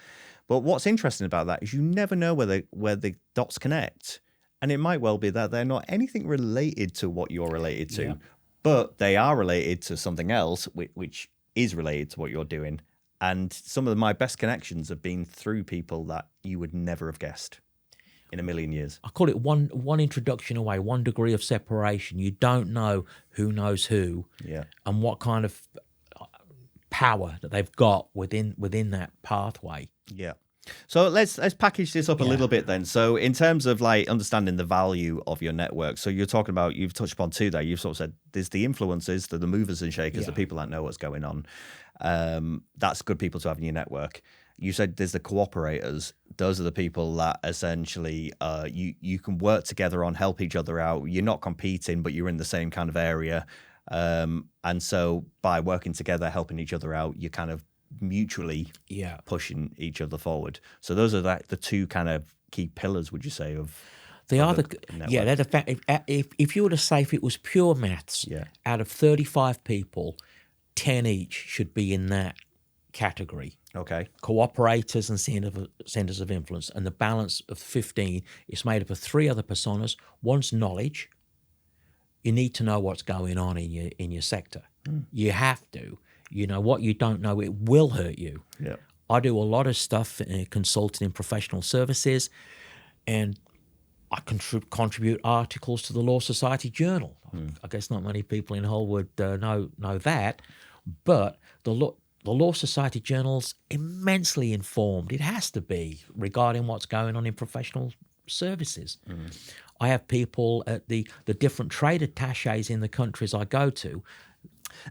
But what's interesting about that is you never know where the dots connect. And it might well be that they're not anything related to what you're related to, but they are related to something else, which is related to what you're doing. And some of my best connections have been through people that you would never have guessed in a million years. I call it one introduction away, 1 degree of separation. You don't know who knows who, and what kind of power that they've got within that pathway. Yeah. So let's package this up a little bit then. So in terms of like understanding the value of your network, so you're talking about, you've touched upon two there. You've sort of said there's the influencers, the movers and shakers, the people that know what's going on. That's good people to have in your network. You said there's the cooperators. Those are the people that essentially you can work together on, help each other out. You're not competing, but you're in the same kind of area. And so by working together, helping each other out, you're kind of mutually pushing each other forward. So those are the two kind of key pillars, would you say, of they are the they're the fact. If you were to say, if it was pure maths, out of 35 people, 10 each should be in that category. Okay. Cooperators and centers of influence, and the balance of 15 is made up of 3 other personas. One's knowledge. You need to know what's going on in your sector. You have to. You know, what you don't know, it will hurt you. Yeah. I do a lot of stuff consulting in professional services, and I contribute articles to the Law Society Journal. I guess not many people in Hull would know that, but the Law Society Journal's immensely informed. It has to be, regarding what's going on in professional services. I have people at the different trade attaches in the countries I go to.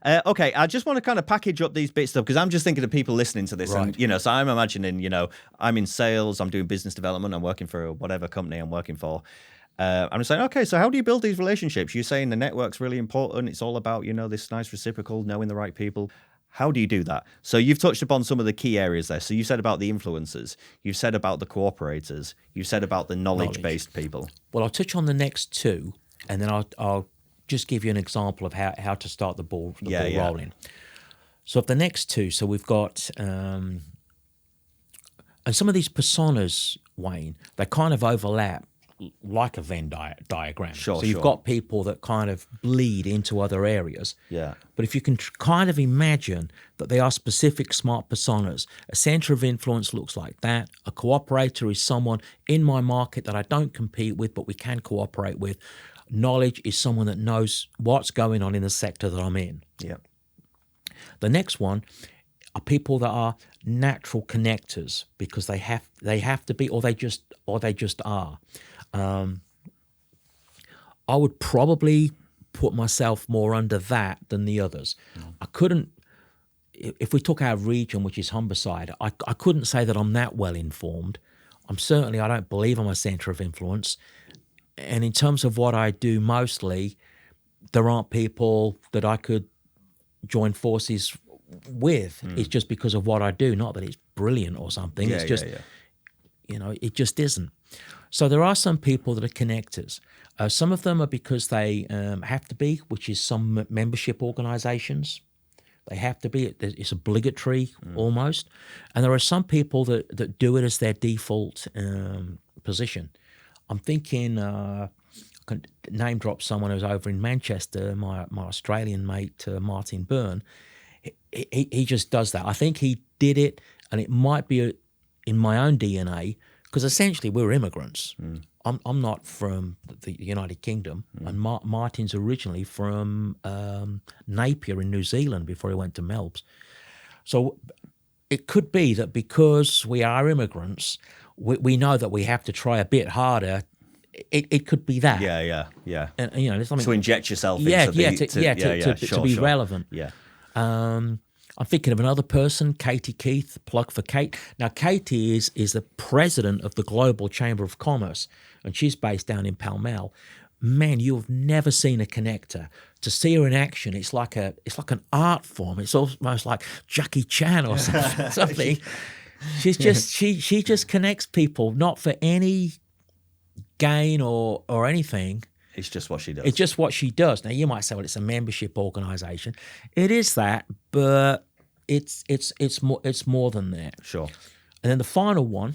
Okay, I just want to kind of package up these bits stuff, because I'm just thinking of people listening to this, and so I'm imagining, I'm in sales, I'm doing business development, I'm working for whatever company I'm working for. I'm just saying, okay, so how do you build these relationships? You're saying the network's really important. It's all about, this nice reciprocal, knowing the right people. How do you do that? So you've touched upon some of the key areas there. So you said about the influencers, you've said about the cooperators, you've said about the knowledge-based people. Well, I'll touch on the next 2, and then I'll just give you an example of how to start the ball rolling. So of the next 2, so we've got, and some of these personas, Wayne, they kind of overlap like a Venn diagram. So you've got people that kind of bleed into other areas. Yeah. But if you can kind of imagine that they are specific smart personas, a center of influence looks like that. A cooperator is someone in my market that I don't compete with, but we can cooperate with. Knowledge is someone that knows what's going on in the sector that I'm in. Yeah. The next one are people that are natural connectors, because they have to be, or they just are. I would probably put myself more under that than the others. I couldn't, if we took our region, which is Humberside, I couldn't say that I'm that well informed. I don't believe I'm a centre of influence. And in terms of what I do mostly, there aren't people that I could join forces with. It's just because of what I do, not that it's brilliant or something. It's just, it just isn't. So there are some people that are connectors. Some of them are because they have to be, which is some membership organisations. They have to be. It's obligatory almost. And there are some people that do it as their default position. I'm thinking, I can name drop someone who's over in Manchester, my Australian mate, Martin Byrne. He just does that. I think he did it, and it might be in my own DNA, because essentially we're immigrants. I'm not from the United Kingdom, and Martin's originally from Napier in New Zealand before he went to Melbs. So it could be that because we are immigrants, we know that we have to try a bit harder. It could be that. Yeah. And there's something to inject yourself into to be relevant. Yeah. I'm thinking of another person, Katie Keith, plug for Kate. Now, Katie is the president of the Global Chamber of Commerce, and she's based down in Pall Mall. Man, you've never seen a connector. To see her in action, it's like an art form. It's almost like Jackie Chan or something. She's just she just connects people, not for any gain or anything. It's just what she does. It's just what she does. Now you might say, well, it's a membership organization. It is that, but it's more than that. Sure. And then the final one,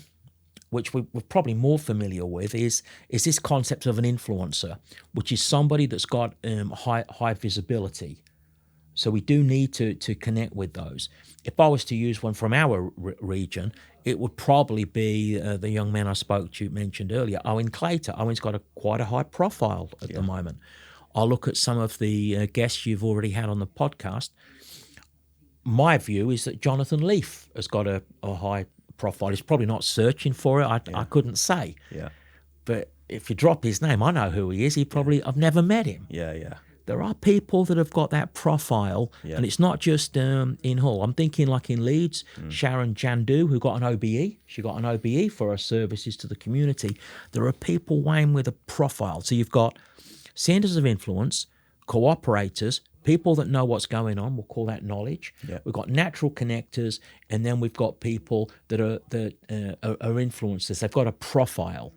which we're probably more familiar with, is this concept of an influencer, which is somebody that's got high visibility. So we do need to connect with those. If I was to use one from our region, it would probably be the young man I spoke to, mentioned earlier, Owen Claytor. Owen's got quite a high profile at the moment. I'll look at some of the guests you've already had on the podcast. My view is that Jonathan Leaf has got a high profile. He's probably not searching for it. I couldn't say. Yeah. But if you drop his name, I know who he is. I've never met him. Yeah. There are people that have got that profile, and it's not just in Hull. I'm thinking like in Leeds, Sharon Jandu, who got an OBE. She got an OBE for her services to the community. There are people, Wayne, with a profile. So you've got centres of influence, cooperators, people that know what's going on. We'll call that knowledge. Yeah. We've got natural connectors, and then we've got people that are influencers. They've got a profile.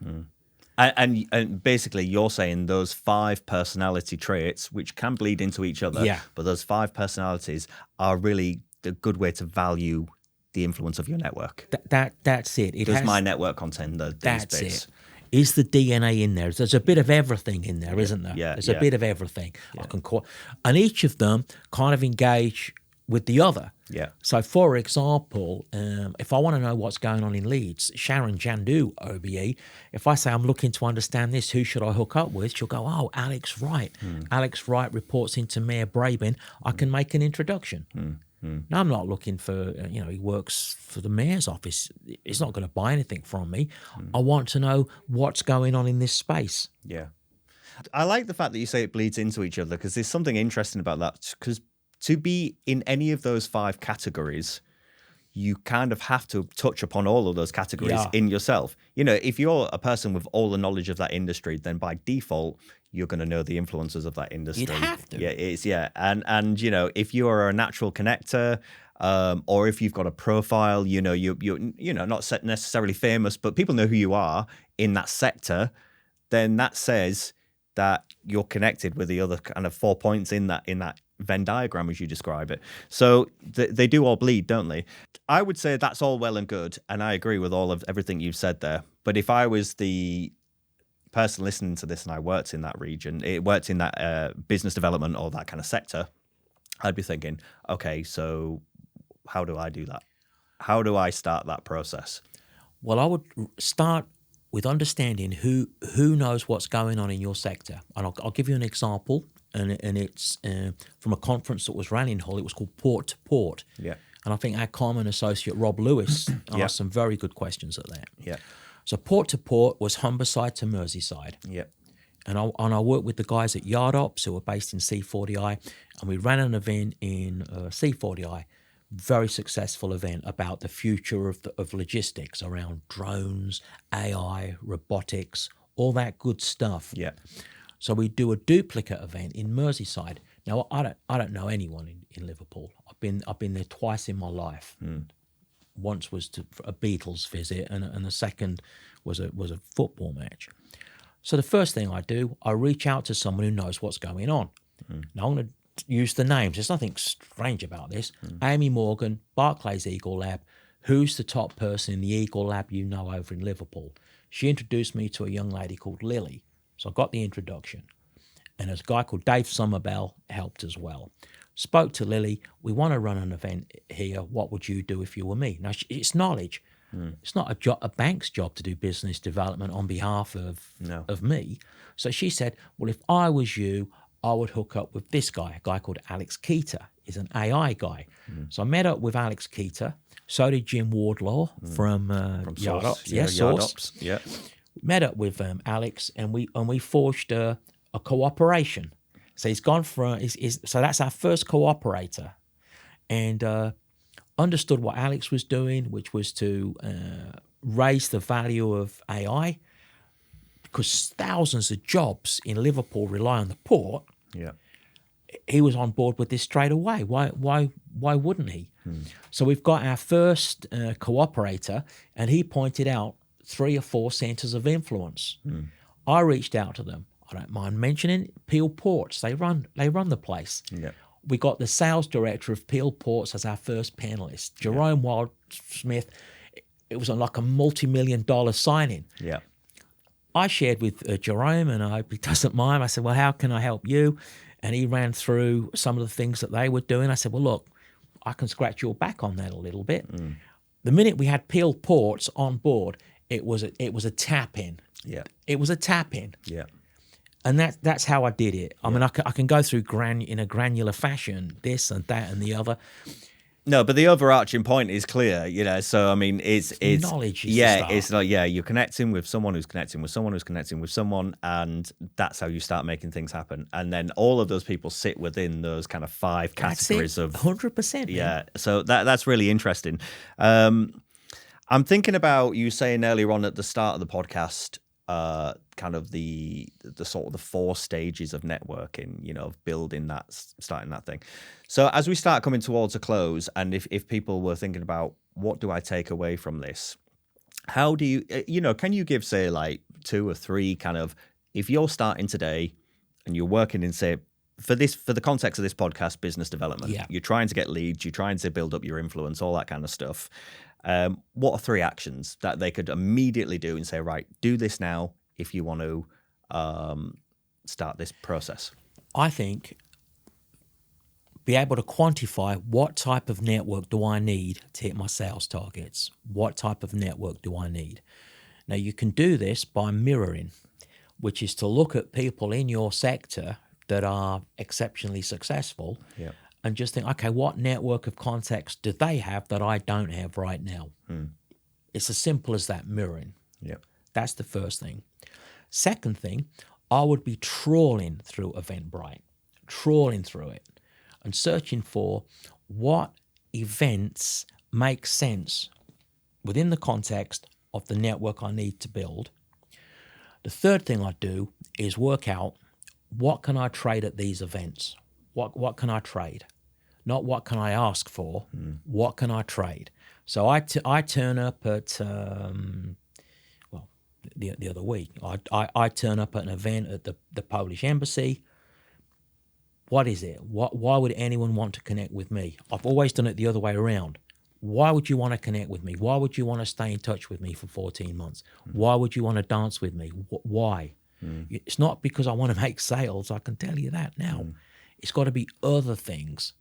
And basically, you're saying those 5 personality traits, which can bleed into each other, but those 5 personalities are really a good way to value the influence of your network. That's it. Does my network contain these that's bits? It. Is the DNA in there? There's a bit of everything in there, isn't there? Yeah. There's a bit of everything. I can call, and each of them kind of engage with the other. Yeah. So, for example, if I want to know what's going on in Leeds, Sharon Jandu, OBE, if I say I'm looking to understand this, who should I hook up with? She'll go, oh, Alex Wright. Alex Wright reports into Mayor Brabin. I can make an introduction. Now, I'm not looking for, he works for the mayor's office. He's not going to buy anything from me. I want to know what's going on in this space. Yeah. I like the fact that you say it bleeds into each other, because there's something interesting about that, because to be in any of those 5 categories, you kind of have to touch upon all of those categories in yourself. If you're a person with all the knowledge of that industry, then by default, you're going to know the influences of that industry. You'd have to. And if you are a natural connector, or if you've got a profile, you're not necessarily famous, but people know who you are in that sector, then that says that you're connected with the other kind of 4 points in that Venn diagram, as you describe it. So they do all bleed, don't they? I would say that's all well and good, and I agree with all of everything you've said there. But if I was the person listening to this and I worked in that region, worked in that business development or that kind of sector, I'd be thinking, okay, so how do I do that? How do I start that process? Well, I would start with understanding who knows what's going on in your sector. And I'll give you an example, and it's from a conference that was ran in Hull. It was called Port to Port. Yeah. And I think our common associate, Rob Lewis, asked some very good questions at that. Yeah. So Port to Port was Humberside to Merseyside. Yeah. And I worked with the guys at Yard Ops, who were based in C40I, and we ran an event in C40I, very successful event about the future of logistics around drones, AI, robotics, all that good stuff. Yeah. So we do a duplicate event in Merseyside. Now I don't know anyone in Liverpool. I've been there twice in my life. Once was for a Beatles visit, and the second was a football match. So the first thing I do, I reach out to someone who knows what's going on. Now I'm going to use the names. There's nothing strange about this. Amy Morgan, Barclays Eagle Lab. Who's the top person in the Eagle Lab you know over in Liverpool? She introduced me to a young lady called Lily. So I got the introduction. And there's a guy called Dave Somerville helped as well. Spoke to Lily. We want to run an event here. What would you do if you were me? Now, it's knowledge. It's not a bank's job to do business development on behalf of me. So she said, well, if I was you, I would hook up with this guy, a guy called Alex Keeter. He's an AI guy. So I met up with Alex Keeter. So did Jim Wardlaw from Yard Ops. Yeah, Yard Ops. Yeah. Met up with Alex, and we forged a cooperation. So he's gone from so that's our first cooperator, and understood what Alex was doing, which was to raise the value of AI, because thousands of jobs in Liverpool rely on the port. Yeah, he was on board with this straight away. Why wouldn't he? So we've got our first cooperator, and he pointed out 3 or 4 centres of influence. I reached out to them. I don't mind mentioning Peel Ports. They run the place. Yeah. We got the sales director of Peel Ports as our first panelist, Jerome Wildsmith. It was like a multi-million-dollar signing. Yeah. I shared with Jerome, and I hope he doesn't mind. I said, well, how can I help you? And he ran through some of the things that they were doing. I said, well, look, I can scratch your back on that a little bit. The minute we had Peel Ports on board, it was a tap-in. Yeah. It was a tap-in. Yeah. And that's how I did it. I mean, I can go through in a granular fashion, this and that and the other. No, but the overarching point is clear, you know. So I mean, it's knowledge. Is the start. It's like you're connecting with someone who's connecting with someone who's connecting with someone, and that's how you start making things happen. And then all of those people sit within those kind of 5 categories of 100%. Yeah, so that's really interesting. I'm thinking about you saying earlier on at the start of the podcast, kind of the sort of the 4 stages of networking, you know, of building that, starting that thing. So as we start coming towards a close, and if people were thinking about what do I take away from this, how do you, you know, can you give, say, like 2 or 3 kind of, if you're starting today and you're working in, say, for the context of this podcast, business development, you're trying to get leads, you're trying to build up your influence, all that kind of stuff. What are 3 actions that they could immediately do and say, right, do this now if you want to start this process? I think be able to quantify what type of network do I need to hit my sales targets? What type of network do I need? Now, you can do this by mirroring, which is to look at people in your sector that are exceptionally successful and just think, okay, what network of contacts do they have that I don't have right now? It's as simple as that, mirroring. That's the first thing. Second thing, I would be trawling through Eventbrite, trawling through it and searching for what events make sense within the context of the network I need to build. The third thing I do is work out what can I trade at these events? What can I trade? Not what can I ask for, what can I trade? So I turn up at, the other week, I turn up at an event at the Polish embassy. What is it? Why would anyone want to connect with me? I've always done it the other way around. Why would you want to connect with me? Why would you want to stay in touch with me for 14 months? Why would you want to dance with me? Why? It's not because I want to make sales, I can tell you that now. It's got to be other things.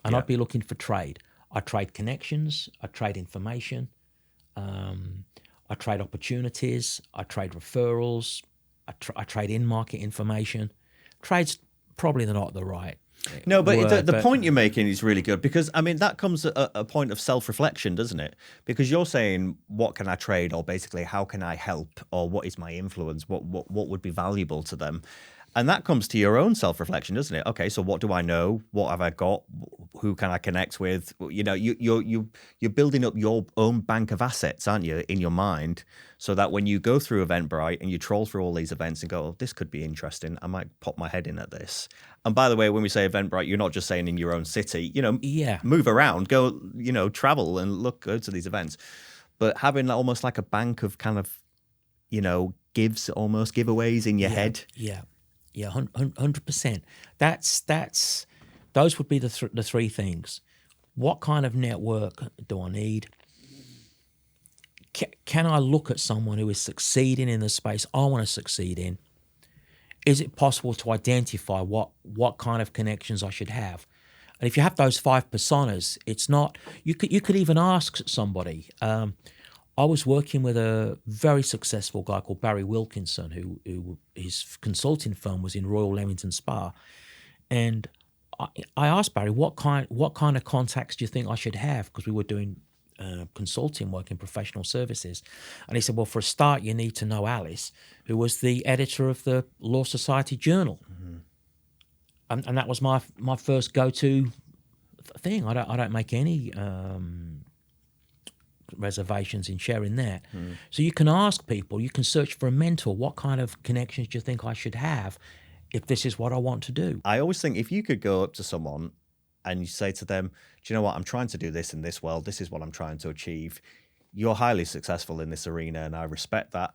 And I'd be looking for trade. I trade connections, I trade information, I trade opportunities, I trade referrals, I trade in-market information. Trade's probably not the right No, but word, the point you're making is really good, because, I mean, that comes at a point of self-reflection, doesn't it? Because you're saying, what can I trade, or basically, how can I help, or what is my influence, what would be valuable to them? And that comes to your own self-reflection, doesn't it? Okay, so what do I know? What have I got? Who can I connect with? You know, you're building up your own bank of assets, aren't you, in your mind, so that when you go through Eventbrite and you troll through all these events and go, oh, this could be interesting, I might pop my head in at this. And by the way, when we say Eventbrite, you're not just saying in your own city, you know, move around, go, you know, travel and go to these events. But having almost like a bank of kind of, you know, giveaways in your head. Yeah, 100%. That's those would be the 3 things. What kind of network do I need? Can I look at someone who is succeeding in the space I want to succeed in? Is it possible to identify what kind of connections I should have? And if you have those 5 personas, it's not. You could even ask somebody. I was working with a very successful guy called Barry Wilkinson, who his consulting firm was in Royal Leamington Spa, and I asked Barry, what kind of contacts do you think I should have? Because we were doing consulting work in professional services, and he said, well, for a start, you need to know Alice, who was the editor of the Law Society Journal, and that was my first go-to thing. I don't make any reservations in sharing that. So you can ask people, you can search for a mentor. What kind of connections do you think I should have if this is what I want to do. I always think if you could go up to someone and you say to them, do you know what, I'm trying to do this in this world, this is what I'm trying to achieve, you're highly successful in this arena and I respect that.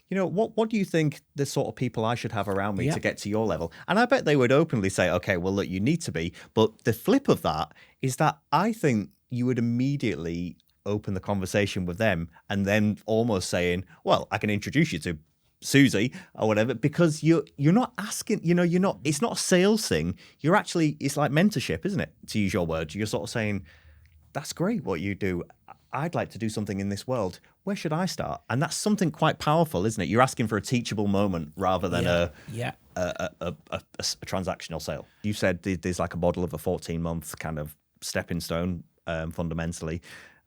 You know, what do you think the sort of people I should have around me to get to your level? And I bet they would openly say, okay, well, look, you need to be. But the flip of that is that I think you would immediately open the conversation with them and then almost saying, well, I can introduce you to Susie or whatever, because you're not asking, it's not a sales thing. You're actually, it's like mentorship, isn't it? To use your words, you're sort of saying, that's great what you do. I'd like to do something in this world. Where should I start? And that's something quite powerful, isn't it? You're asking for a teachable moment rather than a transactional sale. You said there's like a model of a 14-month kind of stepping stone, fundamentally.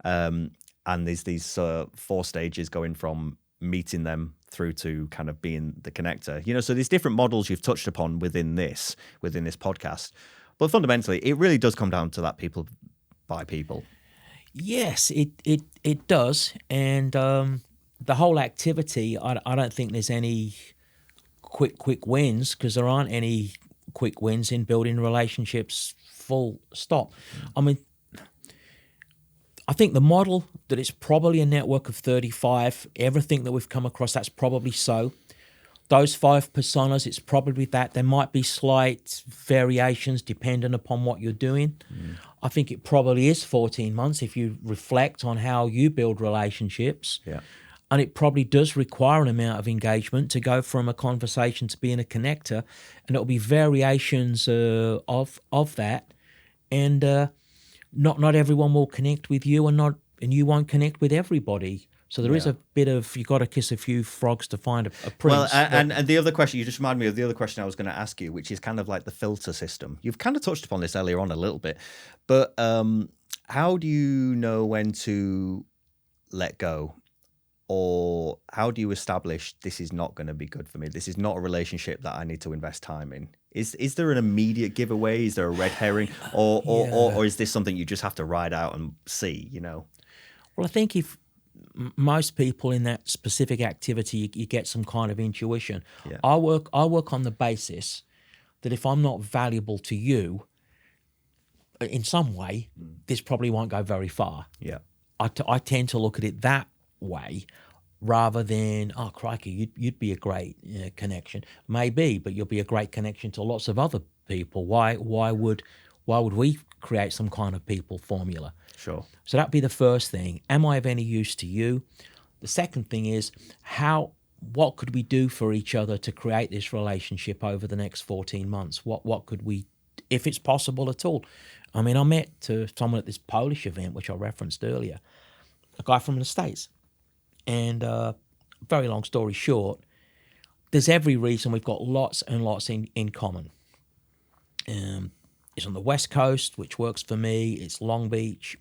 And there's these 4 stages going from meeting them through to kind of being the connector. So there's different models you've touched upon within this podcast. But fundamentally, it really does come down to that people by people. Yes, it does. And the whole activity, I don't think there's any quick wins, because there aren't any quick wins in building relationships, full stop. I mean, I think the model that it's probably a network of 35, everything that we've come across, that's probably so. Those 5 personas, it's probably that. There might be slight variations depending upon what you're doing. I think it probably is 14 months if you reflect on how you build relationships. Yeah. And it probably does require an amount of engagement to go from a conversation to being a connector. And it'll be variations of that. And not everyone will connect with you, and you won't connect with everybody. So there is a bit of, you got to kiss a few frogs to find a prince. Well, and the other question, you just reminded me of the other question I was going to ask you, which is kind of like the filter system. You've kind of touched upon this earlier on a little bit, but how do you know when to let go? Or how do you establish this is not going to be good for me? This is not a relationship that I need to invest time in. Is there an immediate giveaway? Is there a red herring? Or is this something you just have to ride out and see, Well, I think if most people in that specific activity, you get some kind of intuition. Yeah. I work on the basis that if I'm not valuable to you in some way, this probably won't go very far. Yeah. I tend to look at it that way rather than, oh, crikey, you'd be a great connection. Maybe, but you'll be a great connection to lots of other people. Why would we create some kind of people formula? Sure. So that'd be the first thing. Am I of any use to you? The second thing is, what could we do for each other to create this relationship over the next 14 months? What could we, if it's possible at all? I mean, I met someone at this Polish event, which I referenced earlier, a guy from the States. And very long story short, there's every reason we've got lots and lots in common. It's on the West Coast, which works for me. It's Long Beach.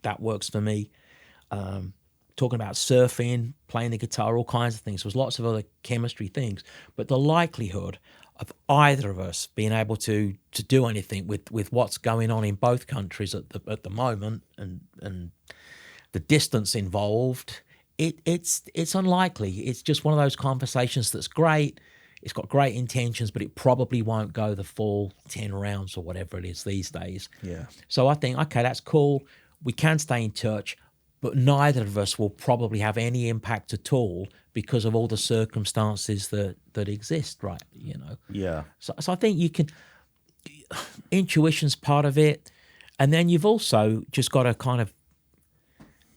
That works for me. Talking about surfing, playing the guitar, all kinds of things. There's lots of other chemistry things. But the likelihood of either of us being able to do anything with what's going on in both countries at the moment and the distance involved, it's unlikely. It's just one of those conversations that's great. It's got great intentions, but it probably won't go the full 10 rounds or whatever it is these days. Yeah. So I think, okay, that's cool. We can stay in touch, but neither of us will probably have any impact at all because of all the circumstances that exist, right? Yeah. So I think you can, intuition's part of it. And then you've also just got to kind of,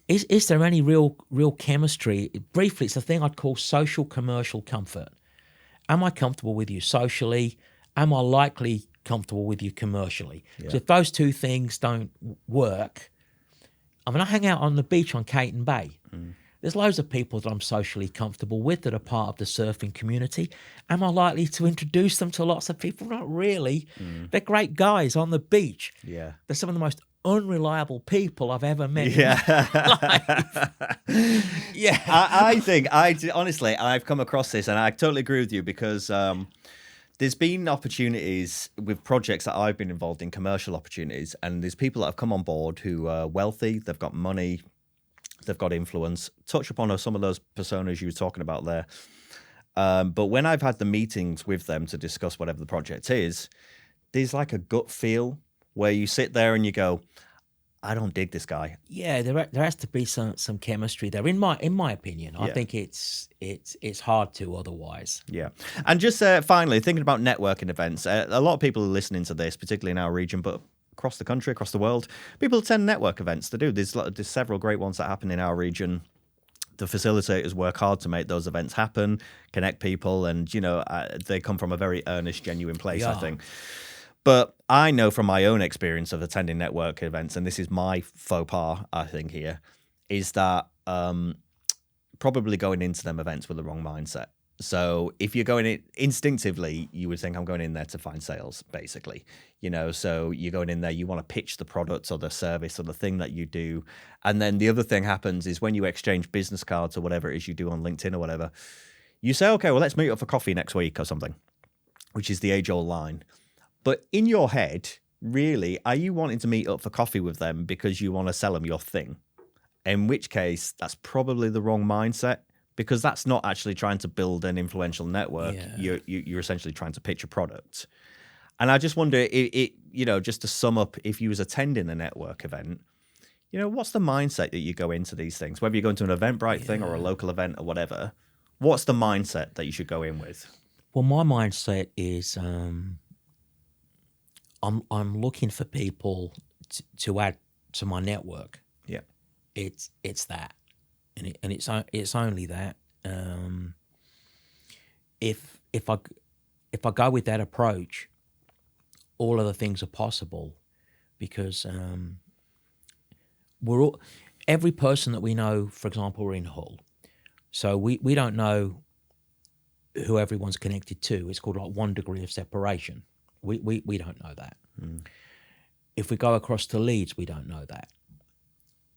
is there any real chemistry? Briefly, it's a thing I'd call social commercial comfort. Am I comfortable with you socially? Am I likely comfortable with you commercially? Yeah. So if those two things don't work, I mean, I hang out on the beach on Caton Bay. There's loads of people that I'm socially comfortable with that are part of the surfing community. Am I likely to introduce them to lots of people? Not really. They're great guys on the beach. Yeah. They're some of the most unreliable people I've ever met. Yeah. Yeah. I think, honestly, I've come across this and I totally agree with you because there's been opportunities with projects that I've been involved in, commercial opportunities, and there's people that have come on board who are wealthy, they've got money, they've got influence. Touch upon some of those personas you were talking about there. But when I've had the meetings with them to discuss whatever the project is, there's like a gut feel where you sit there and you go, I don't dig this guy. Yeah, there has to be some chemistry there. In my opinion, I Yeah. think it's hard to otherwise. Yeah. And just finally, thinking about networking events, a lot of people are listening to this, particularly in our region, but across the country, across the world, people attend network events to do. There's several great ones that happen in our region. The facilitators work hard to make those events happen, connect people, and, they come from a very earnest, genuine place, I Yeah. think. But I know from my own experience of attending network events, and this is my faux pas, I think, here, is that probably going into them events with the wrong mindset. So if you're going in instinctively, you would think I'm going in there to find sales, basically. So you're going in there, you want to pitch the product or the service or the thing that you do. And then the other thing happens is when you exchange business cards or whatever it is you do on LinkedIn or whatever, you say, okay, well, let's meet up for coffee next week or something, which is the age-old line. But in your head, really, are you wanting to meet up for coffee with them because you want to sell them your thing? In which case, that's probably the wrong mindset, because that's not actually trying to build an influential network. Yeah. You're essentially trying to pitch a product. And I just wonder, just to sum up, if you was attending a network event, what's the mindset that you go into these things? Whether you're going to an Eventbrite thing or a local event or whatever, what's the mindset that you should go in with? Well, my mindset is I'm looking for people to add to my network. Yeah. It's that, and it's only that. If I go with that approach, all other things are possible, because every person that we know, for example, we're in Hull, so we don't know who everyone's connected to. It's called like 1 degree of separation. We don't know that. If we go across to Leeds, we don't know that.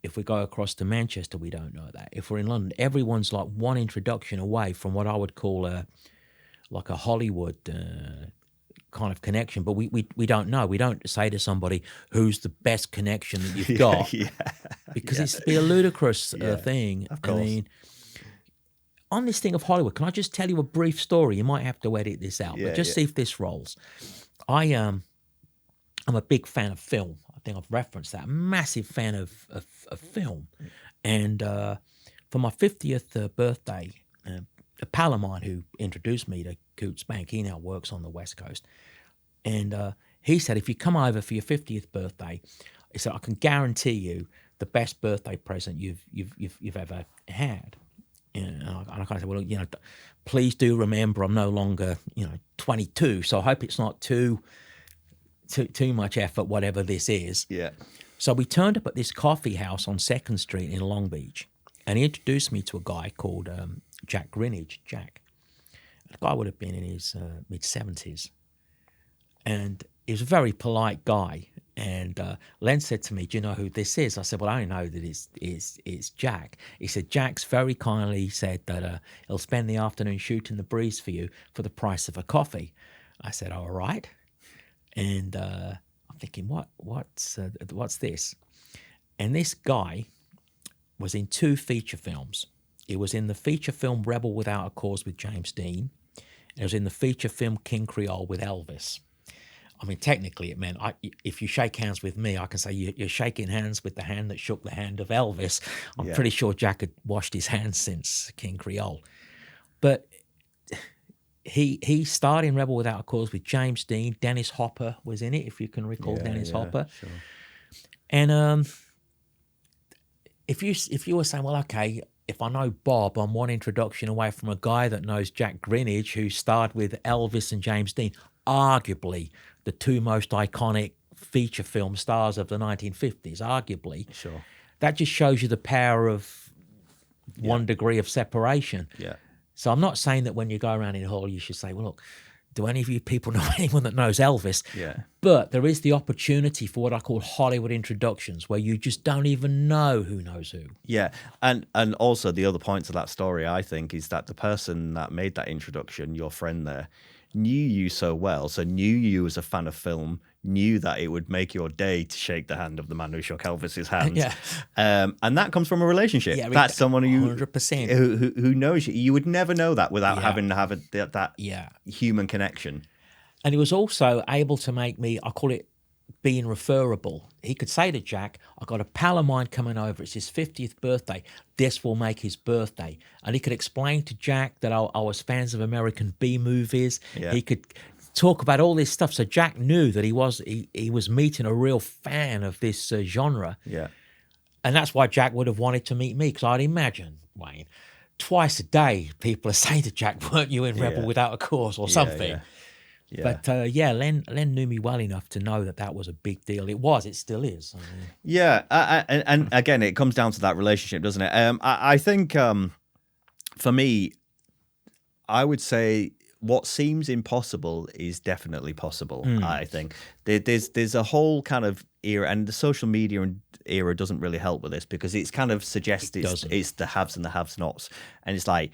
If we go across to Manchester, we don't know that. If we're in London, everyone's like one introduction away from what I would call a Hollywood kind of connection. But we don't know. We don't say to somebody who's the best connection that you've got, because it's be a ludicrous thing. Of course. I mean, on this thing of Hollywood, can I just tell you a brief story? You might have to edit this out, but just see if this rolls. I'm a big fan of film. I think I've referenced that. Massive fan of film. And for my 50th birthday, a pal of mine who introduced me to Coutts Bank, he now works on the West Coast, and he said, if you come over for your 50th birthday, he said, I can guarantee you the best birthday present you've ever had. And I kind of said, well, please do remember I'm no longer, 22, so I hope it's not too much effort, whatever this is. Yeah. So we turned up at this coffee house on 2nd Street in Long Beach, and he introduced me to a guy called Jack Greenidge. Jack. The guy would have been in his mid-70s, and he was a very polite guy. And Len said to me, do you know who this is? I said, well, I only know that it's Jack. He said, Jack's very kindly said that he'll spend the afternoon shooting the breeze for you for the price of a coffee. I said, all right. And I'm thinking, what's this? And this guy was in 2 feature films. He was in the feature film Rebel Without a Cause with James Dean. And he was in the feature film King Creole with Elvis. I mean, technically, it meant if you shake hands with me, I can say you're shaking hands with the hand that shook the hand of Elvis. I'm pretty sure Jack had washed his hands since King Creole. But he starred in Rebel Without a Cause with James Dean. Dennis Hopper was in it, if you can recall Dennis Hopper. Sure. And if you were saying, well, okay, if I know Bob, I'm one introduction away from a guy that knows Jack Greenidge, who starred with Elvis and James Dean, arguably the 2 most iconic feature film stars of the 1950s, arguably. Sure. That just shows you the power of 1 degree of separation. Yeah. So I'm not saying that when you go around in Hull, you should say, well, look, do any of you people know anyone that knows Elvis? Yeah. But there is the opportunity for what I call Hollywood introductions, where you just don't even know who knows who. Yeah. And also the other point to that story, I think, is that the person that made that introduction, your friend there, knew you so well, so knew you as a fan of film, knew that it would make your day to shake the hand of the man who shook Elvis's hand. Yeah. And that comes from a relationship. Yeah, That's someone 100%. who knows you. You would never know that without having to have that human connection. And he was also able to make me, I call it being referable. He could say to Jack, I've got a pal of mine coming over. It's his 50th birthday. This will make his birthday. And he could explain to Jack that I was fans of American B movies. Yeah. He could talk about all this stuff. So Jack knew that he was meeting a real fan of this genre. Yeah. And that's why Jack would have wanted to meet me, because I'd imagine, Wayne, twice a day people are saying to Jack, weren't you in Rebel Without a Cause or something? Yeah. Yeah. But Len knew me well enough to know that was a big deal. It still is. I mean, Yeah, and again, it comes down to that relationship, doesn't it? I think for me, I would say what seems impossible is definitely possible. I think there's a whole kind of era, and the social media era doesn't really help with this, because it's kind of suggests it's the haves and the have-nots, and it's like,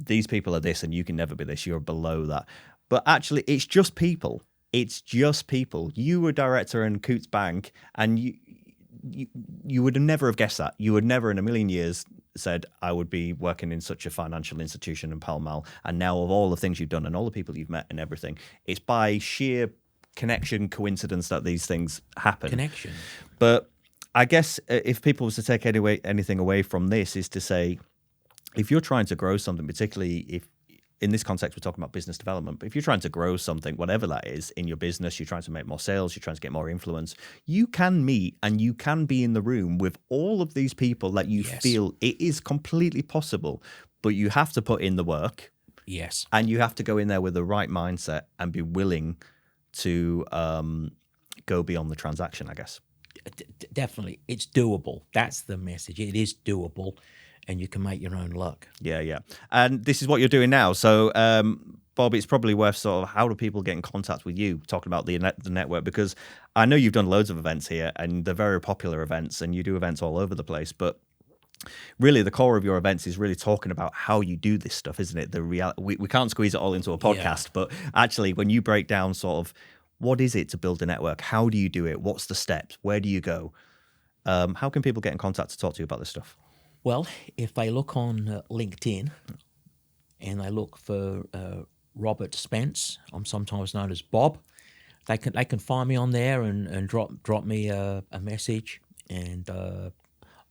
these people are this and you can never be this, you're below that. But actually, it's just people. It's just people. You were director in Coutts Bank, and you would never have guessed that. You would never in a million years said, I would be working in such a financial institution in Pall Mall. And now, of all the things you've done and all the people you've met and everything, it's by sheer connection, coincidence that these things happen. Connection. But I guess if people was to take anything away from this, is to say, if you're trying to grow something, particularly if, in this context, we're talking about business development, but if you're trying to grow something, whatever that is, in your business, you're trying to make more sales, you're trying to get more influence, you can meet and you can be in the room with all of these people that you feel it is completely possible, but you have to put in the work. Yes. And you have to go in there with the right mindset and be willing to go beyond the transaction, I guess. Definitely. It's doable. That's the message. It is doable. And you can make your own luck. Yeah. And this is what you're doing now. So, Bob, it's probably worth sort of, how do people get in contact with you, talking about the network? Because I know you've done loads of events here, and they're very popular events, and you do events all over the place. But really, the core of your events is really talking about how you do this stuff, isn't it? We can't squeeze it all into a podcast, but actually, when you break down sort of, what is it to build a network? How do you do it? What's the steps? Where do you go? How can people get in contact to talk to you about this stuff? Well, if they look on LinkedIn and they look for Robert Spence, I'm sometimes known as Bob, they can find me on there and drop me a message, and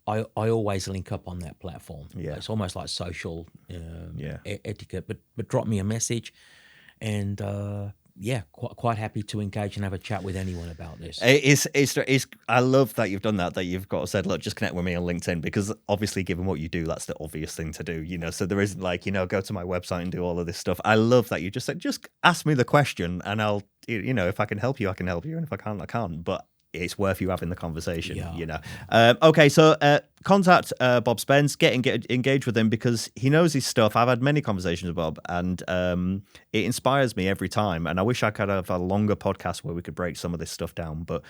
I always link up on that platform. Yeah. It's almost like social etiquette, but drop me a message, and quite happy to engage and have a chat with anyone about this. It's I love that you've done that you've got said, look, just connect with me on LinkedIn, because obviously, given what you do, that's the obvious thing to do, so there isn't like, go to my website and do all of this stuff. I love that you just said, just ask me the question and I'll, if I can help you, I can help you, and if I can't, I can't, but it's worth you having the conversation. Okay, so contact Bob Spence, get engaged with him, because he knows his stuff. I've had many conversations with Bob, and it inspires me every time, and I wish I could have a longer podcast where we could break some of this stuff down, but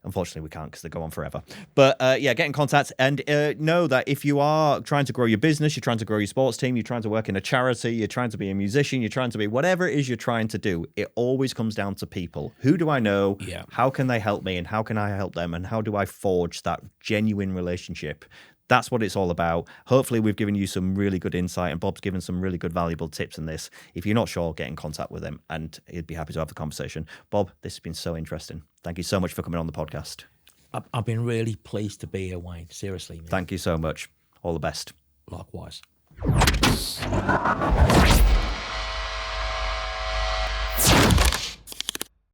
unfortunately we can't, because they go on forever. But get in contact, and know that if you are trying to grow your business, you're trying to grow your sports team, you're trying to work in a charity, you're trying to be a musician, you're trying to be whatever it is you're trying to do, it always comes down to people. Who do I know? Yeah. How can they help me, and how can I help them, and how do I forge that genuine relationship? That's what it's all about. Hopefully, we've given you some really good insight, and Bob's given some really good, valuable tips in this. If you're not sure, get in contact with him, and he'd be happy to have the conversation. Bob, this has been so interesting. Thank you so much for coming on the podcast. I've been really pleased to be here, Wayne. Seriously, man. Thank you so much. All the best. Likewise.